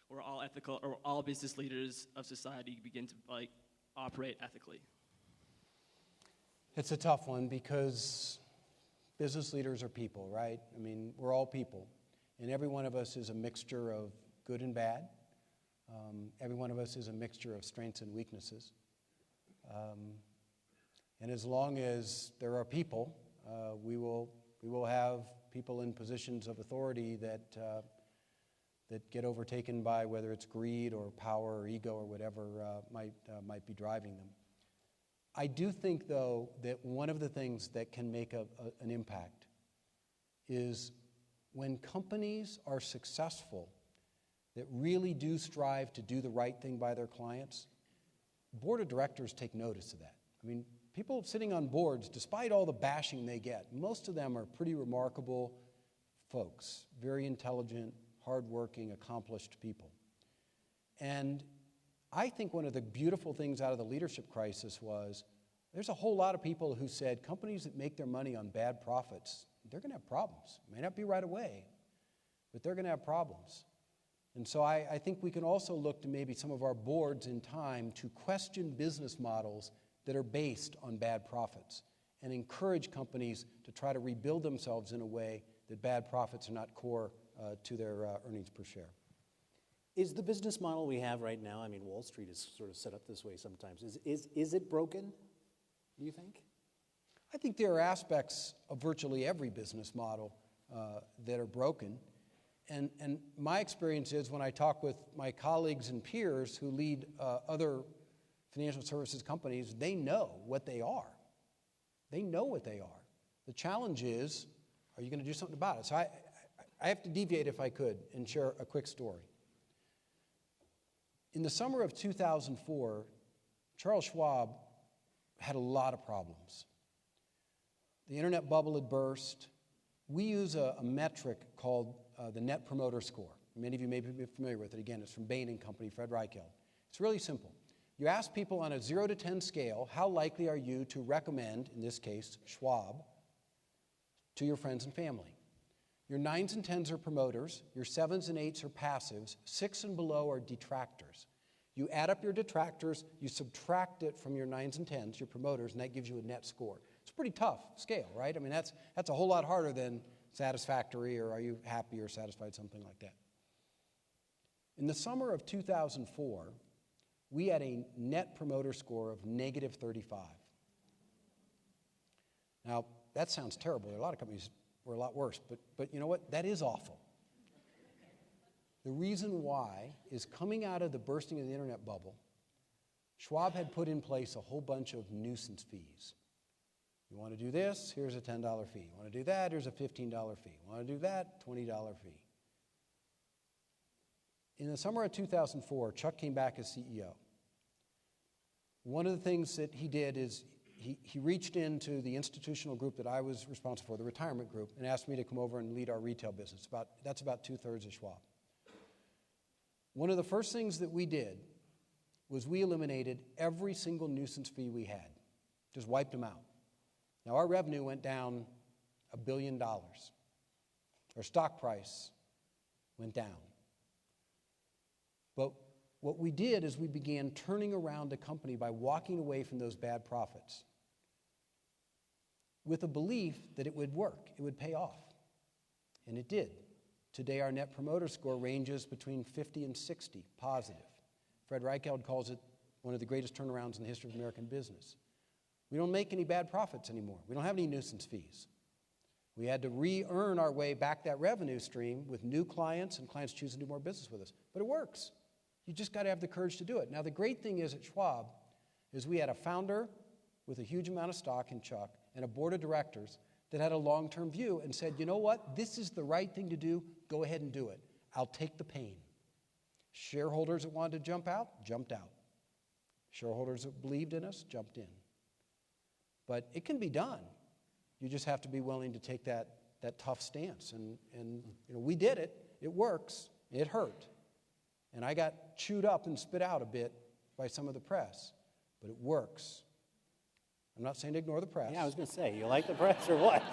where all business leaders of society begin to operate ethically. It's a tough one because business leaders are people, right? I mean, we're all people. And every one of us is a mixture of good and bad. Every one of us is a mixture of strengths and weaknesses. And as long as there are people, we will have people in positions of authority that that get overtaken by whether it's greed or power or ego or whatever might be driving them. I do think, though, that one of the things that can make an impact is when companies are successful, that really do strive to do the right thing by their clients, board of directors take notice of that. I mean, people sitting on boards, despite all the bashing they get, most of them are pretty remarkable folks, very intelligent, hardworking, accomplished people. And I think one of the beautiful things out of the leadership crisis was there's a whole lot of people who said companies that make their money on bad profits, they're going to have problems. It may not be right away, but they're going to have problems. And so I think we can also look to maybe some of our boards in time to question business models that are based on bad profits and encourage companies to try to rebuild themselves in a way that bad profits are not core to their earnings per share. Is the business model we have right now, I mean, Wall Street is sort of set up this way sometimes, is it broken, do you think? I think there are aspects of virtually every business model that are broken. And my experience is when I talk with my colleagues and peers who lead other financial services companies, they know what they are. They know what they are. The challenge is, are you going to do something about it? So I have to deviate, if I could, and share a quick story. In the summer of 2004, Charles Schwab had a lot of problems. The internet bubble had burst. We use a metric called the Net Promoter Score. Many of you may be familiar with it. Again, it's from Bain & Company, Fred Reichheld. It's really simple. You ask people on a 0 to 10 scale, how likely are you to recommend, in this case, Schwab, to your friends and family? Your 9s and 10s are promoters. Your 7s and 8s are passives. 6 and below are detractors. You add up your detractors, you subtract it from your 9s and 10s, your promoters, and that gives you a net score. It's a pretty tough scale, right? I mean, that's a whole lot harder than satisfactory or are you happy or satisfied, something like that. In the summer of 2004, we had a net promoter score of negative 35. Now, that sounds terrible. There are a lot of companies were a lot worse, but you know what? That is awful. The reason why is coming out of the bursting of the internet bubble, Schwab had put in place a whole bunch of nuisance fees. You want to do this? Here's a $10 fee. You want to do that? Here's a $15 fee. You want to do that? $20 fee. In the summer of 2004, Chuck came back as CEO. One of the things that he did is he reached into the institutional group that I was responsible for, the retirement group, and asked me to come over and lead our retail business. That's about 2/3 of Schwab. One of the first things that we did was we eliminated every single nuisance fee we had, just wiped them out. Now, our revenue went down $1 billion. Our stock price went down. But what we did is we began turning around the company by walking away from those bad profits with a belief that it would work, it would pay off. And it did. Today, our net promoter score ranges between 50 and 60, positive. Fred Reichheld calls it one of the greatest turnarounds in the history of American business. We don't make any bad profits anymore. We don't have any nuisance fees. We had to re-earn our way back that revenue stream with new clients and clients choosing to do more business with us. But it works. You just got to have the courage to do it. Now, the great thing is at Schwab is we had a founder with a huge amount of stock in Chuck and a board of directors that had a long-term view and said, you know what, this is the right thing to do. Go ahead and do it. I'll take the pain. Shareholders that wanted to jump out, jumped out. Shareholders that believed in us, jumped in. But it can be done. You just have to be willing to take that tough stance. And you know, we did it. It works. It hurt. And I got chewed up and spit out a bit by some of the press. But it works. I'm not saying to ignore the press. Yeah, I was going to say, you like the press or what?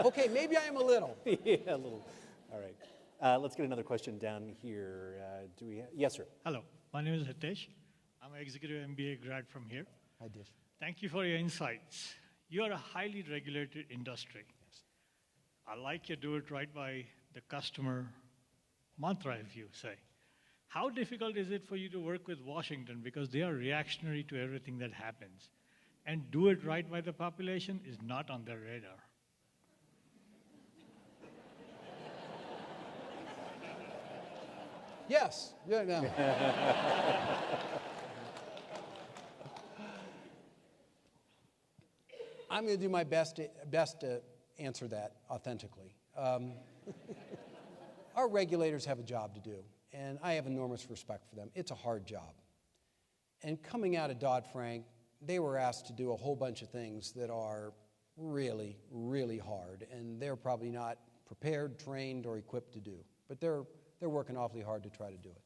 Okay, maybe I am a little. Yeah, a little. All right. Let's get another question down here. Yes, sir. Hello. My name is Hitesh. I'm an executive MBA grad from here. I did. Thank you for your insights. You are a highly regulated industry. Yes. I like your do it right by the customer mantra, if you say. How difficult is it for you to work with Washington because they are reactionary to everything that happens? And do it right by the population is not on their radar. Yes. Yeah, no. I'm going to do my best to answer that authentically. Our regulators have a job to do, and I have enormous respect for them. It's a hard job. And coming out of Dodd-Frank, they were asked to do a whole bunch of things that are really, really hard, and they're probably not prepared, trained, or equipped to do. But they're working awfully hard to try to do it.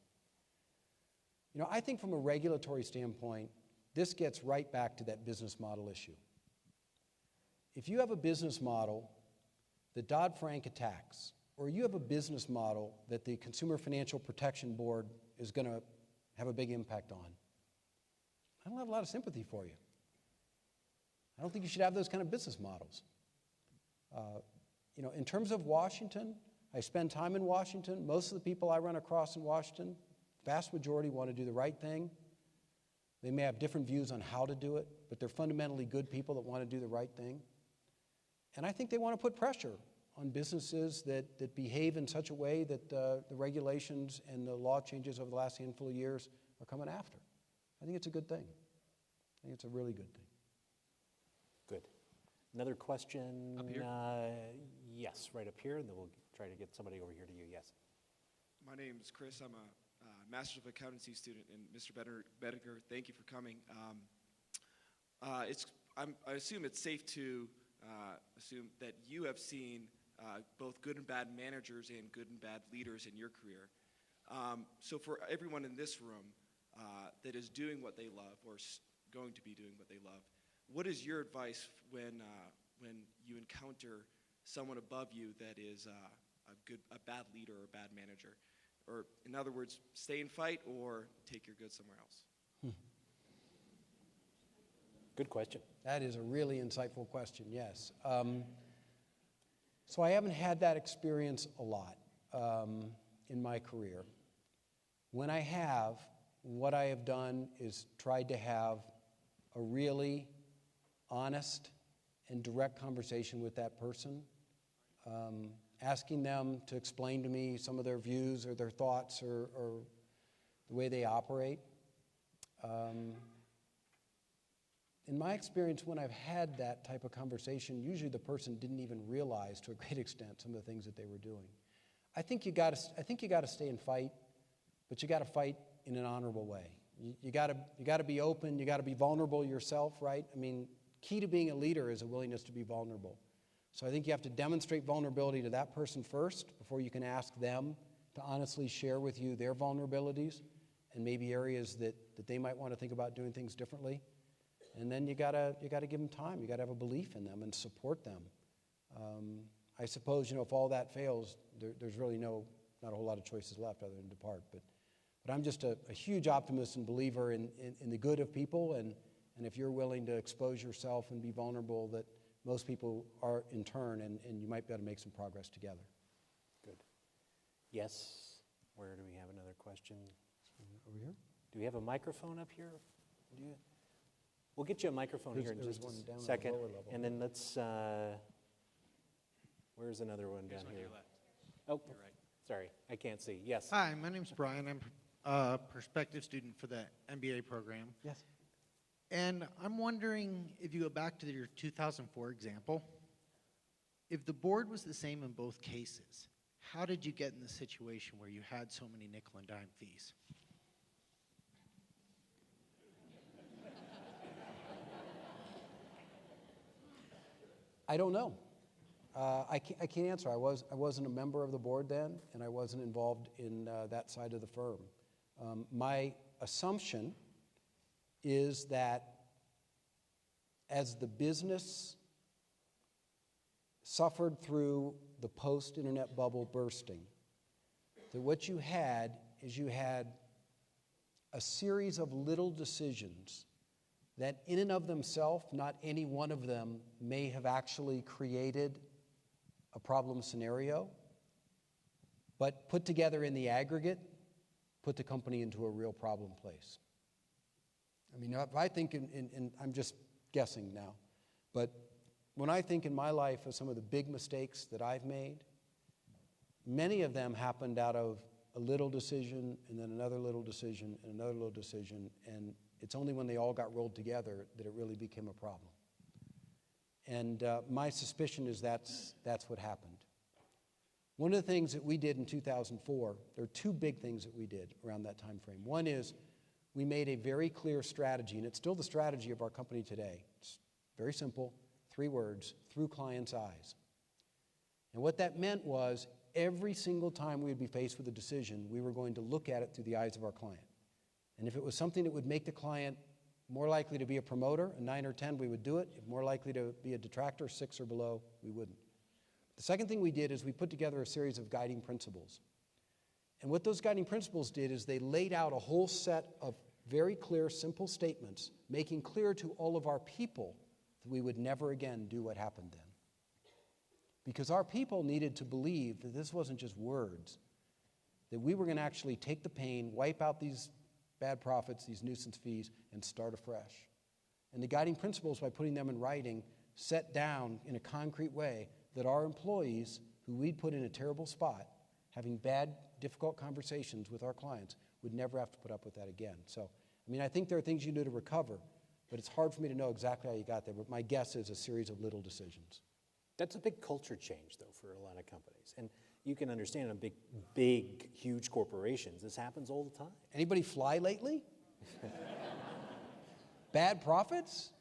You know, I think from a regulatory standpoint, this gets right back to that business model issue. If you have a business model that Dodd-Frank attacks, or you have a business model that the Consumer Financial Protection Board is going to have a big impact on, I don't have a lot of sympathy for you. I don't think you should have those kind of business models. You know, in terms of Washington, I spend time in Washington. Most of the people I run across in Washington, vast majority want to do the right thing. They may have different views on how to do it, but they're fundamentally good people that want to do the right thing. And I think they want to put pressure on businesses that behave in such a way that the regulations and the law changes over the last handful of years are coming after. I think it's a good thing. I think it's a really good thing. Good. Another question? Up here? Yes, right up here, and then we'll try to get somebody over here to you. Yes. My name is Chris. I'm a Master's of Accountancy student, and Mr. Bediger, thank you for coming. I assume it's safe to assume that you have seen both good and bad managers and good and bad leaders in your career. So for everyone in this room that is doing what they love or going to be doing what they love, what is your advice when you encounter someone above you that is a bad leader or a bad manager? Or in other words, stay and fight or take your goods somewhere else? Good question. That is a really insightful question, yes. So I haven't had that experience a lot in my career. When I have, what I have done is tried to have a really honest and direct conversation with that person, asking them to explain to me some of their views or their thoughts or the way they operate. In my experience, when I've had that type of conversation, usually the person didn't even realize to a great extent some of the things that they were doing. I think you got to stay and fight, but you got to fight in an honorable way. You got to be open. You got to be vulnerable yourself, right? I mean, key to being a leader is a willingness to be vulnerable. So I think you have to demonstrate vulnerability to that person first before you can ask them to honestly share with you their vulnerabilities and maybe areas that they might want to think about doing things differently. And then you gotta give them time. You gotta have a belief in them and support them. I suppose, if all that fails, there's really not a whole lot of choices left other than depart. But I'm just a huge optimist and believer in the good of people, and if you're willing to expose yourself and be vulnerable, that most people are in turn, and you might be able to make some progress together. Good. Yes. Where do we have another question? Over here? Do we have a microphone up here? We'll get you a microphone here in just a second. And then let's, where's another one down here? Oh, you're right. Sorry, I can't see. Yes. Hi, my name's Brian. I'm a prospective student for the MBA program. Yes. And I'm wondering if you go back to your 2004 example, if the board was the same in both cases, how did you get in the situation where you had so many nickel and dime fees? I don't know. I can't answer. I wasn't a member of the board then, and I wasn't involved in that side of the firm. My assumption is that as the business suffered through the post-internet bubble bursting, that what you had is a series of little decisions that in and of themselves, not any one of them may have actually created a problem scenario, but put together in the aggregate, put the company into a real problem place. I mean, if I think I'm just guessing now, but when I think in my life of some of the big mistakes that I've made, many of them happened out of a little decision, and then another little decision, and another little decision, and it's only when they all got rolled together that it really became a problem. And my suspicion is that's what happened. One of the things that we did in 2004, there are two big things that we did around that time frame. One is we made a very clear strategy, and it's still the strategy of our company today. It's very simple, 3 words, through clients' eyes. And what that meant was every single time we would be faced with a decision, we were going to look at it through the eyes of our client. And if it was something that would make the client more likely to be a promoter, a 9 or 10, we would do it. If more likely to be a detractor, 6 or below, we wouldn't. The second thing we did is we put together a series of guiding principles. And what those guiding principles did is they laid out a whole set of very clear, simple statements, making clear to all of our people that we would never again do what happened then. Because our people needed to believe that this wasn't just words, that we were going to actually take the pain, wipe out these bad profits, these nuisance fees, and start afresh. And the guiding principles, by putting them in writing, set down in a concrete way that our employees, who we'd put in a terrible spot, having bad, difficult conversations with our clients, would never have to put up with that again. So, I mean, I think there are things you do to recover, but it's hard for me to know exactly how you got there. But my guess is a series of little decisions. That's a big culture change, though, for a lot of companies. And you can understand in big, huge corporations, this happens all the time. Anybody fly lately? Bad profits?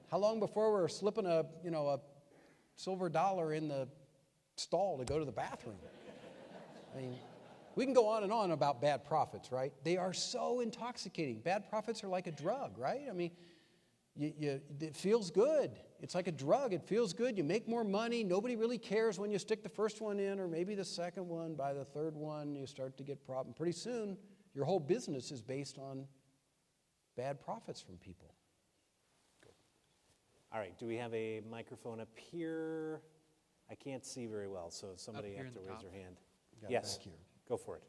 How long before we're slipping a silver dollar in the stall to go to the bathroom? I mean, we can go on and on about bad profits, right? They are so intoxicating. Bad profits are like a drug, right? I mean, it feels good. It's like a drug. It feels good. You make more money. Nobody really cares when you stick the first one in or maybe the second one. By the third one, you start to get problems. Pretty soon, your whole business is based on bad profits from people. Good. All right. Do we have a microphone up here? I can't see very well, so somebody have to raise their hand. Yes. Back here. Go for it.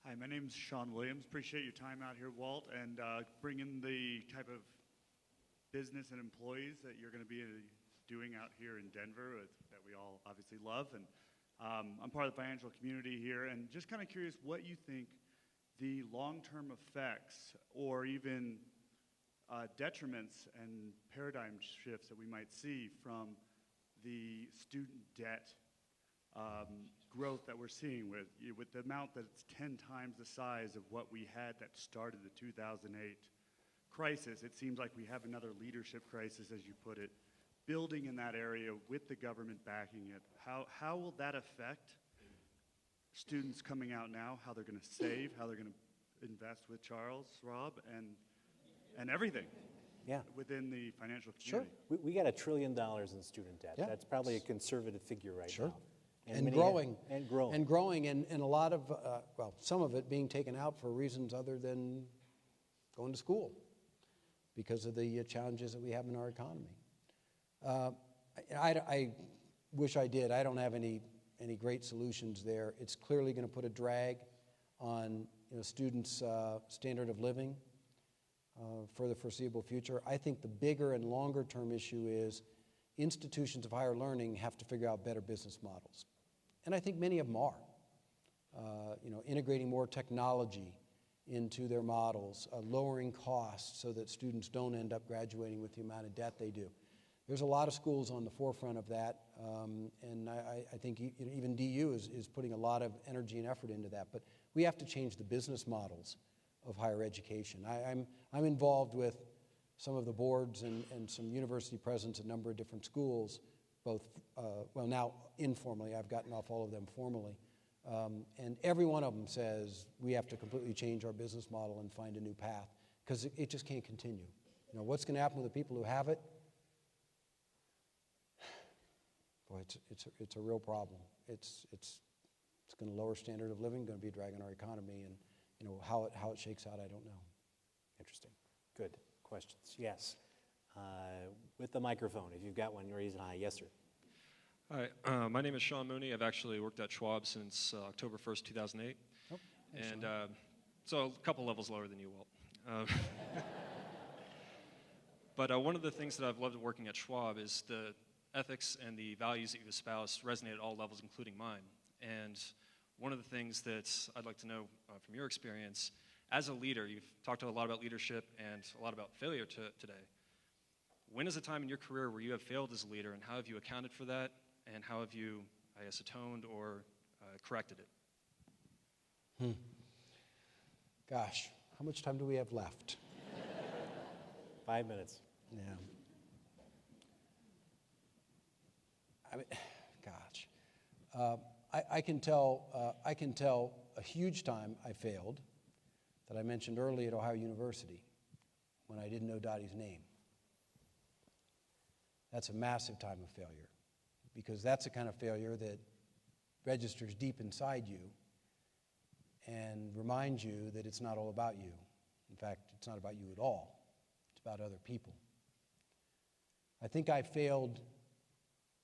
Hi, my name's Sean Williams. Appreciate your time out here, Walt, and bringing the type of business and employees that you're going to be doing out here in Denver that we all obviously love. And I'm part of the financial community here, and just kind of curious what you think the long-term effects or even detriments and paradigm shifts that we might see from the student debt growth that we're seeing with the amount that's 10 times the size of what we had that started the 2008 crisis. It seems like we have another leadership crisis, as you put it, building in that area with the government backing it. How will that affect students coming out now, how they're going to save, how they're going to invest with Charles Schwab and everything within the financial community? Sure. We got $1 trillion in student debt. Yeah. That's probably a conservative figure right now. And growing. And growing, and a lot of, some of it being taken out for reasons other than going to school because of the challenges that we have in our economy. I wish I did. I don't have any great solutions there. It's clearly going to put a drag on students' standard of living for the foreseeable future. I think the bigger and longer term issue is institutions of higher learning have to figure out better business models. And I think many of them are. Integrating more technology into their models, lowering costs so that students don't end up graduating with the amount of debt they do. There's a lot of schools on the forefront of that, and I think even DU is putting a lot of energy and effort into that. But we have to change the business models of higher education. I'm involved with some of the boards and some university presidents at a number of different schools, both, now informally. I've gotten off all of them formally. And every one of them says we have to completely change our business model and find a new path because it just can't continue. What's going to happen with the people who have it? Boy, it's a real problem. It's going to lower standard of living, going to be a drag on our economy, and how it shakes out, I don't know. Interesting. Good questions. Yes. With the microphone, if you've got one, raise it high. Yes, sir. Hi, my name is Sean Mooney. I've actually worked at Schwab since October 1st, 2008. Oh, and so a couple levels lower than you, Walt. But one of the things that I've loved working at Schwab is the ethics and the values that you espouse resonate at all levels, including mine. And one of the things that I'd like to know from your experience, as a leader, you've talked a lot about leadership and a lot about failure today. When is a time in your career where you have failed as a leader, and how have you accounted for that, and how have you, I guess, atoned or corrected it? Gosh, how much time do we have left? 5 minutes. Yeah. I mean, gosh. I can tell a huge time I failed that I mentioned early at Ohio University when I didn't know Dottie's name. That's a massive time of failure, because that's the kind of failure that registers deep inside you and reminds you that it's not all about you. In fact, it's not about you at all. It's about other people. I think I failed,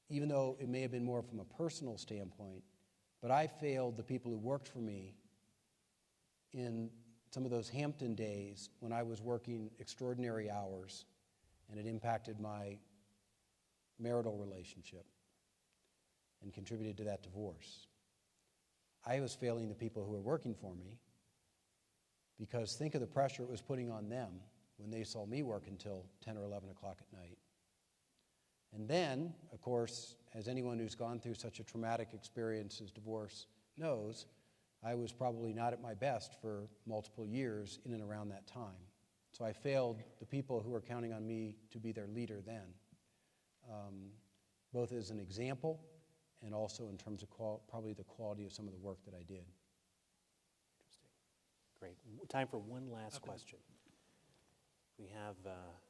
even though it may have been more from a personal standpoint, but I failed the people who worked for me in some of those Hampton days when I was working extraordinary hours, and it impacted my marital relationship and contributed to that divorce. I was failing the people who were working for me, because think of the pressure it was putting on them when they saw me work until 10 or 11 o'clock at night. And then, of course, as anyone who's gone through such a traumatic experience as divorce knows, I was probably not at my best for multiple years in and around that time. So I failed the people who were counting on me to be their leader then, both as an example and also in terms of probably the quality of some of the work that I did. Interesting. Great. Time for one last question. We have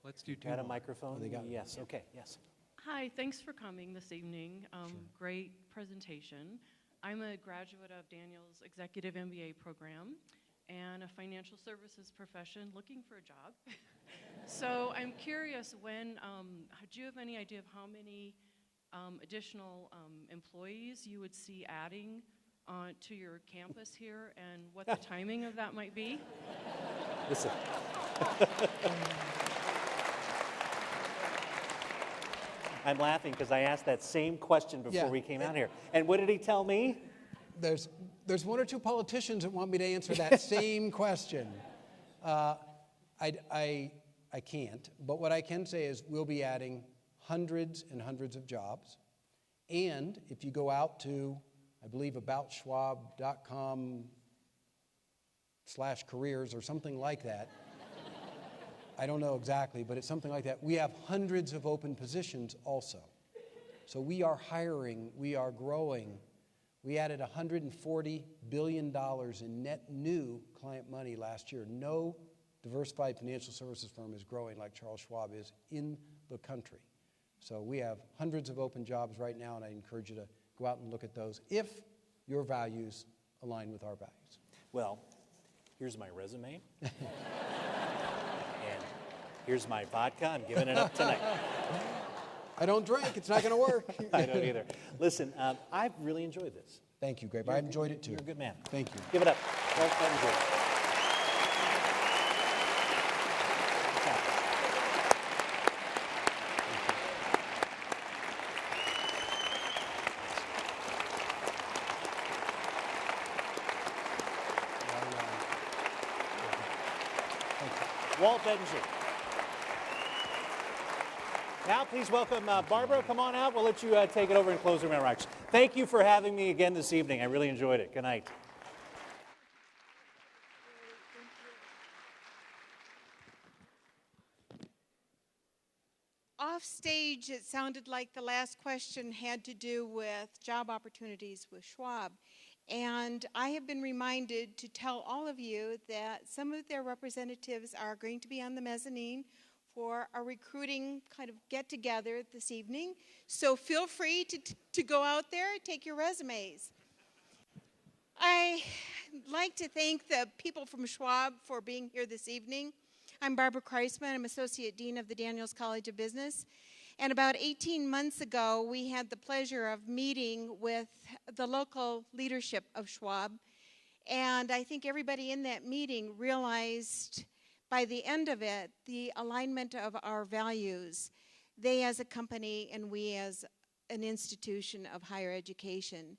Let's do two got a more. microphone? Oh, they got one. Yes, okay, yes. Hi, thanks for coming this evening. Sure. Great presentation. I'm a graduate of Daniel's Executive MBA program and a financial services profession looking for a job. So I'm curious, do you have any idea of how many additional employees you would see adding to your campus here, and what the timing of that might be? Listen. I'm laughing because I asked that same question before we came out here. And what did he tell me? There's one or two politicians that want me to answer that same question. I can't, but what I can say is we'll be adding hundreds and hundreds of jobs. And if you go out to, I believe, aboutschwab.com/careers or something like that, I don't know exactly, but it's something like that. We have hundreds of open positions also. So we are hiring, we are growing. We added $140 billion in net new client money last year. No diversified financial services firm is growing like Charles Schwab is in the country. So we have hundreds of open jobs right now, and I encourage you to go out and look at those if your values align with our values. Well, here's my resume. And here's my vodka. I'm giving it up tonight. I don't drink. It's not going to work. I don't either. Listen, I've really enjoyed this. Thank you, Greg. I enjoyed it too. You're a good man. Thank you. Give it up. Well, enjoyed it. Walt Bettinger. Now, please welcome Barbara. Come on out. We'll let you take it over and close the remarks. Thank you for having me again this evening. I really enjoyed it. Good night. Off stage, it sounded like the last question had to do with job opportunities with Schwab. And I have been reminded to tell all of you that some of their representatives are going to be on the mezzanine for a recruiting kind of get-together this evening. So feel free to go out there and take your resumes. I'd like to thank the people from Schwab for being here this evening. I'm Barbara Kreisman. I'm Associate Dean of the Daniels College of Business. And about 18 months ago, we had the pleasure of meeting with the local leadership of Schwab. And I think everybody in that meeting realized by the end of it, the alignment of our values, they as a company and we as an institution of higher education.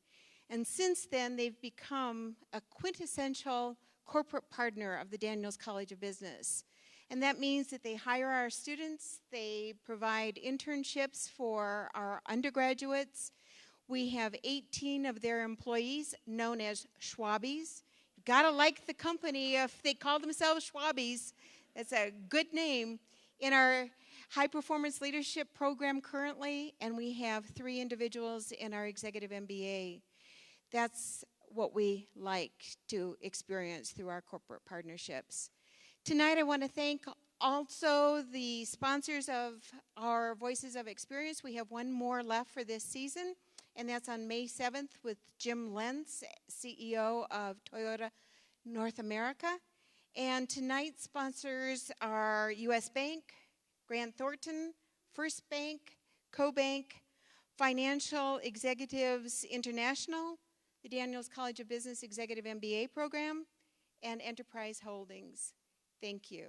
And since then, they've become a quintessential corporate partner of the Daniels College of Business. And that means that they hire our students, they provide internships for our undergraduates. We have 18 of their employees known as Schwabies. You've got to like the company if they call themselves Schwabies. That's a good name. In our high performance leadership program currently, and we have 3 individuals in our executive MBA. That's what we like to experience through our corporate partnerships. Tonight I want to thank also the sponsors of our Voices of Experience. We have one more left for this season, and that's on May 7th with Jim Lentz, CEO of Toyota North America. And tonight's sponsors are U.S. Bank, Grant Thornton, First Bank, CoBank, Financial Executives International, the Daniels College of Business Executive MBA program, and Enterprise Holdings. Thank you.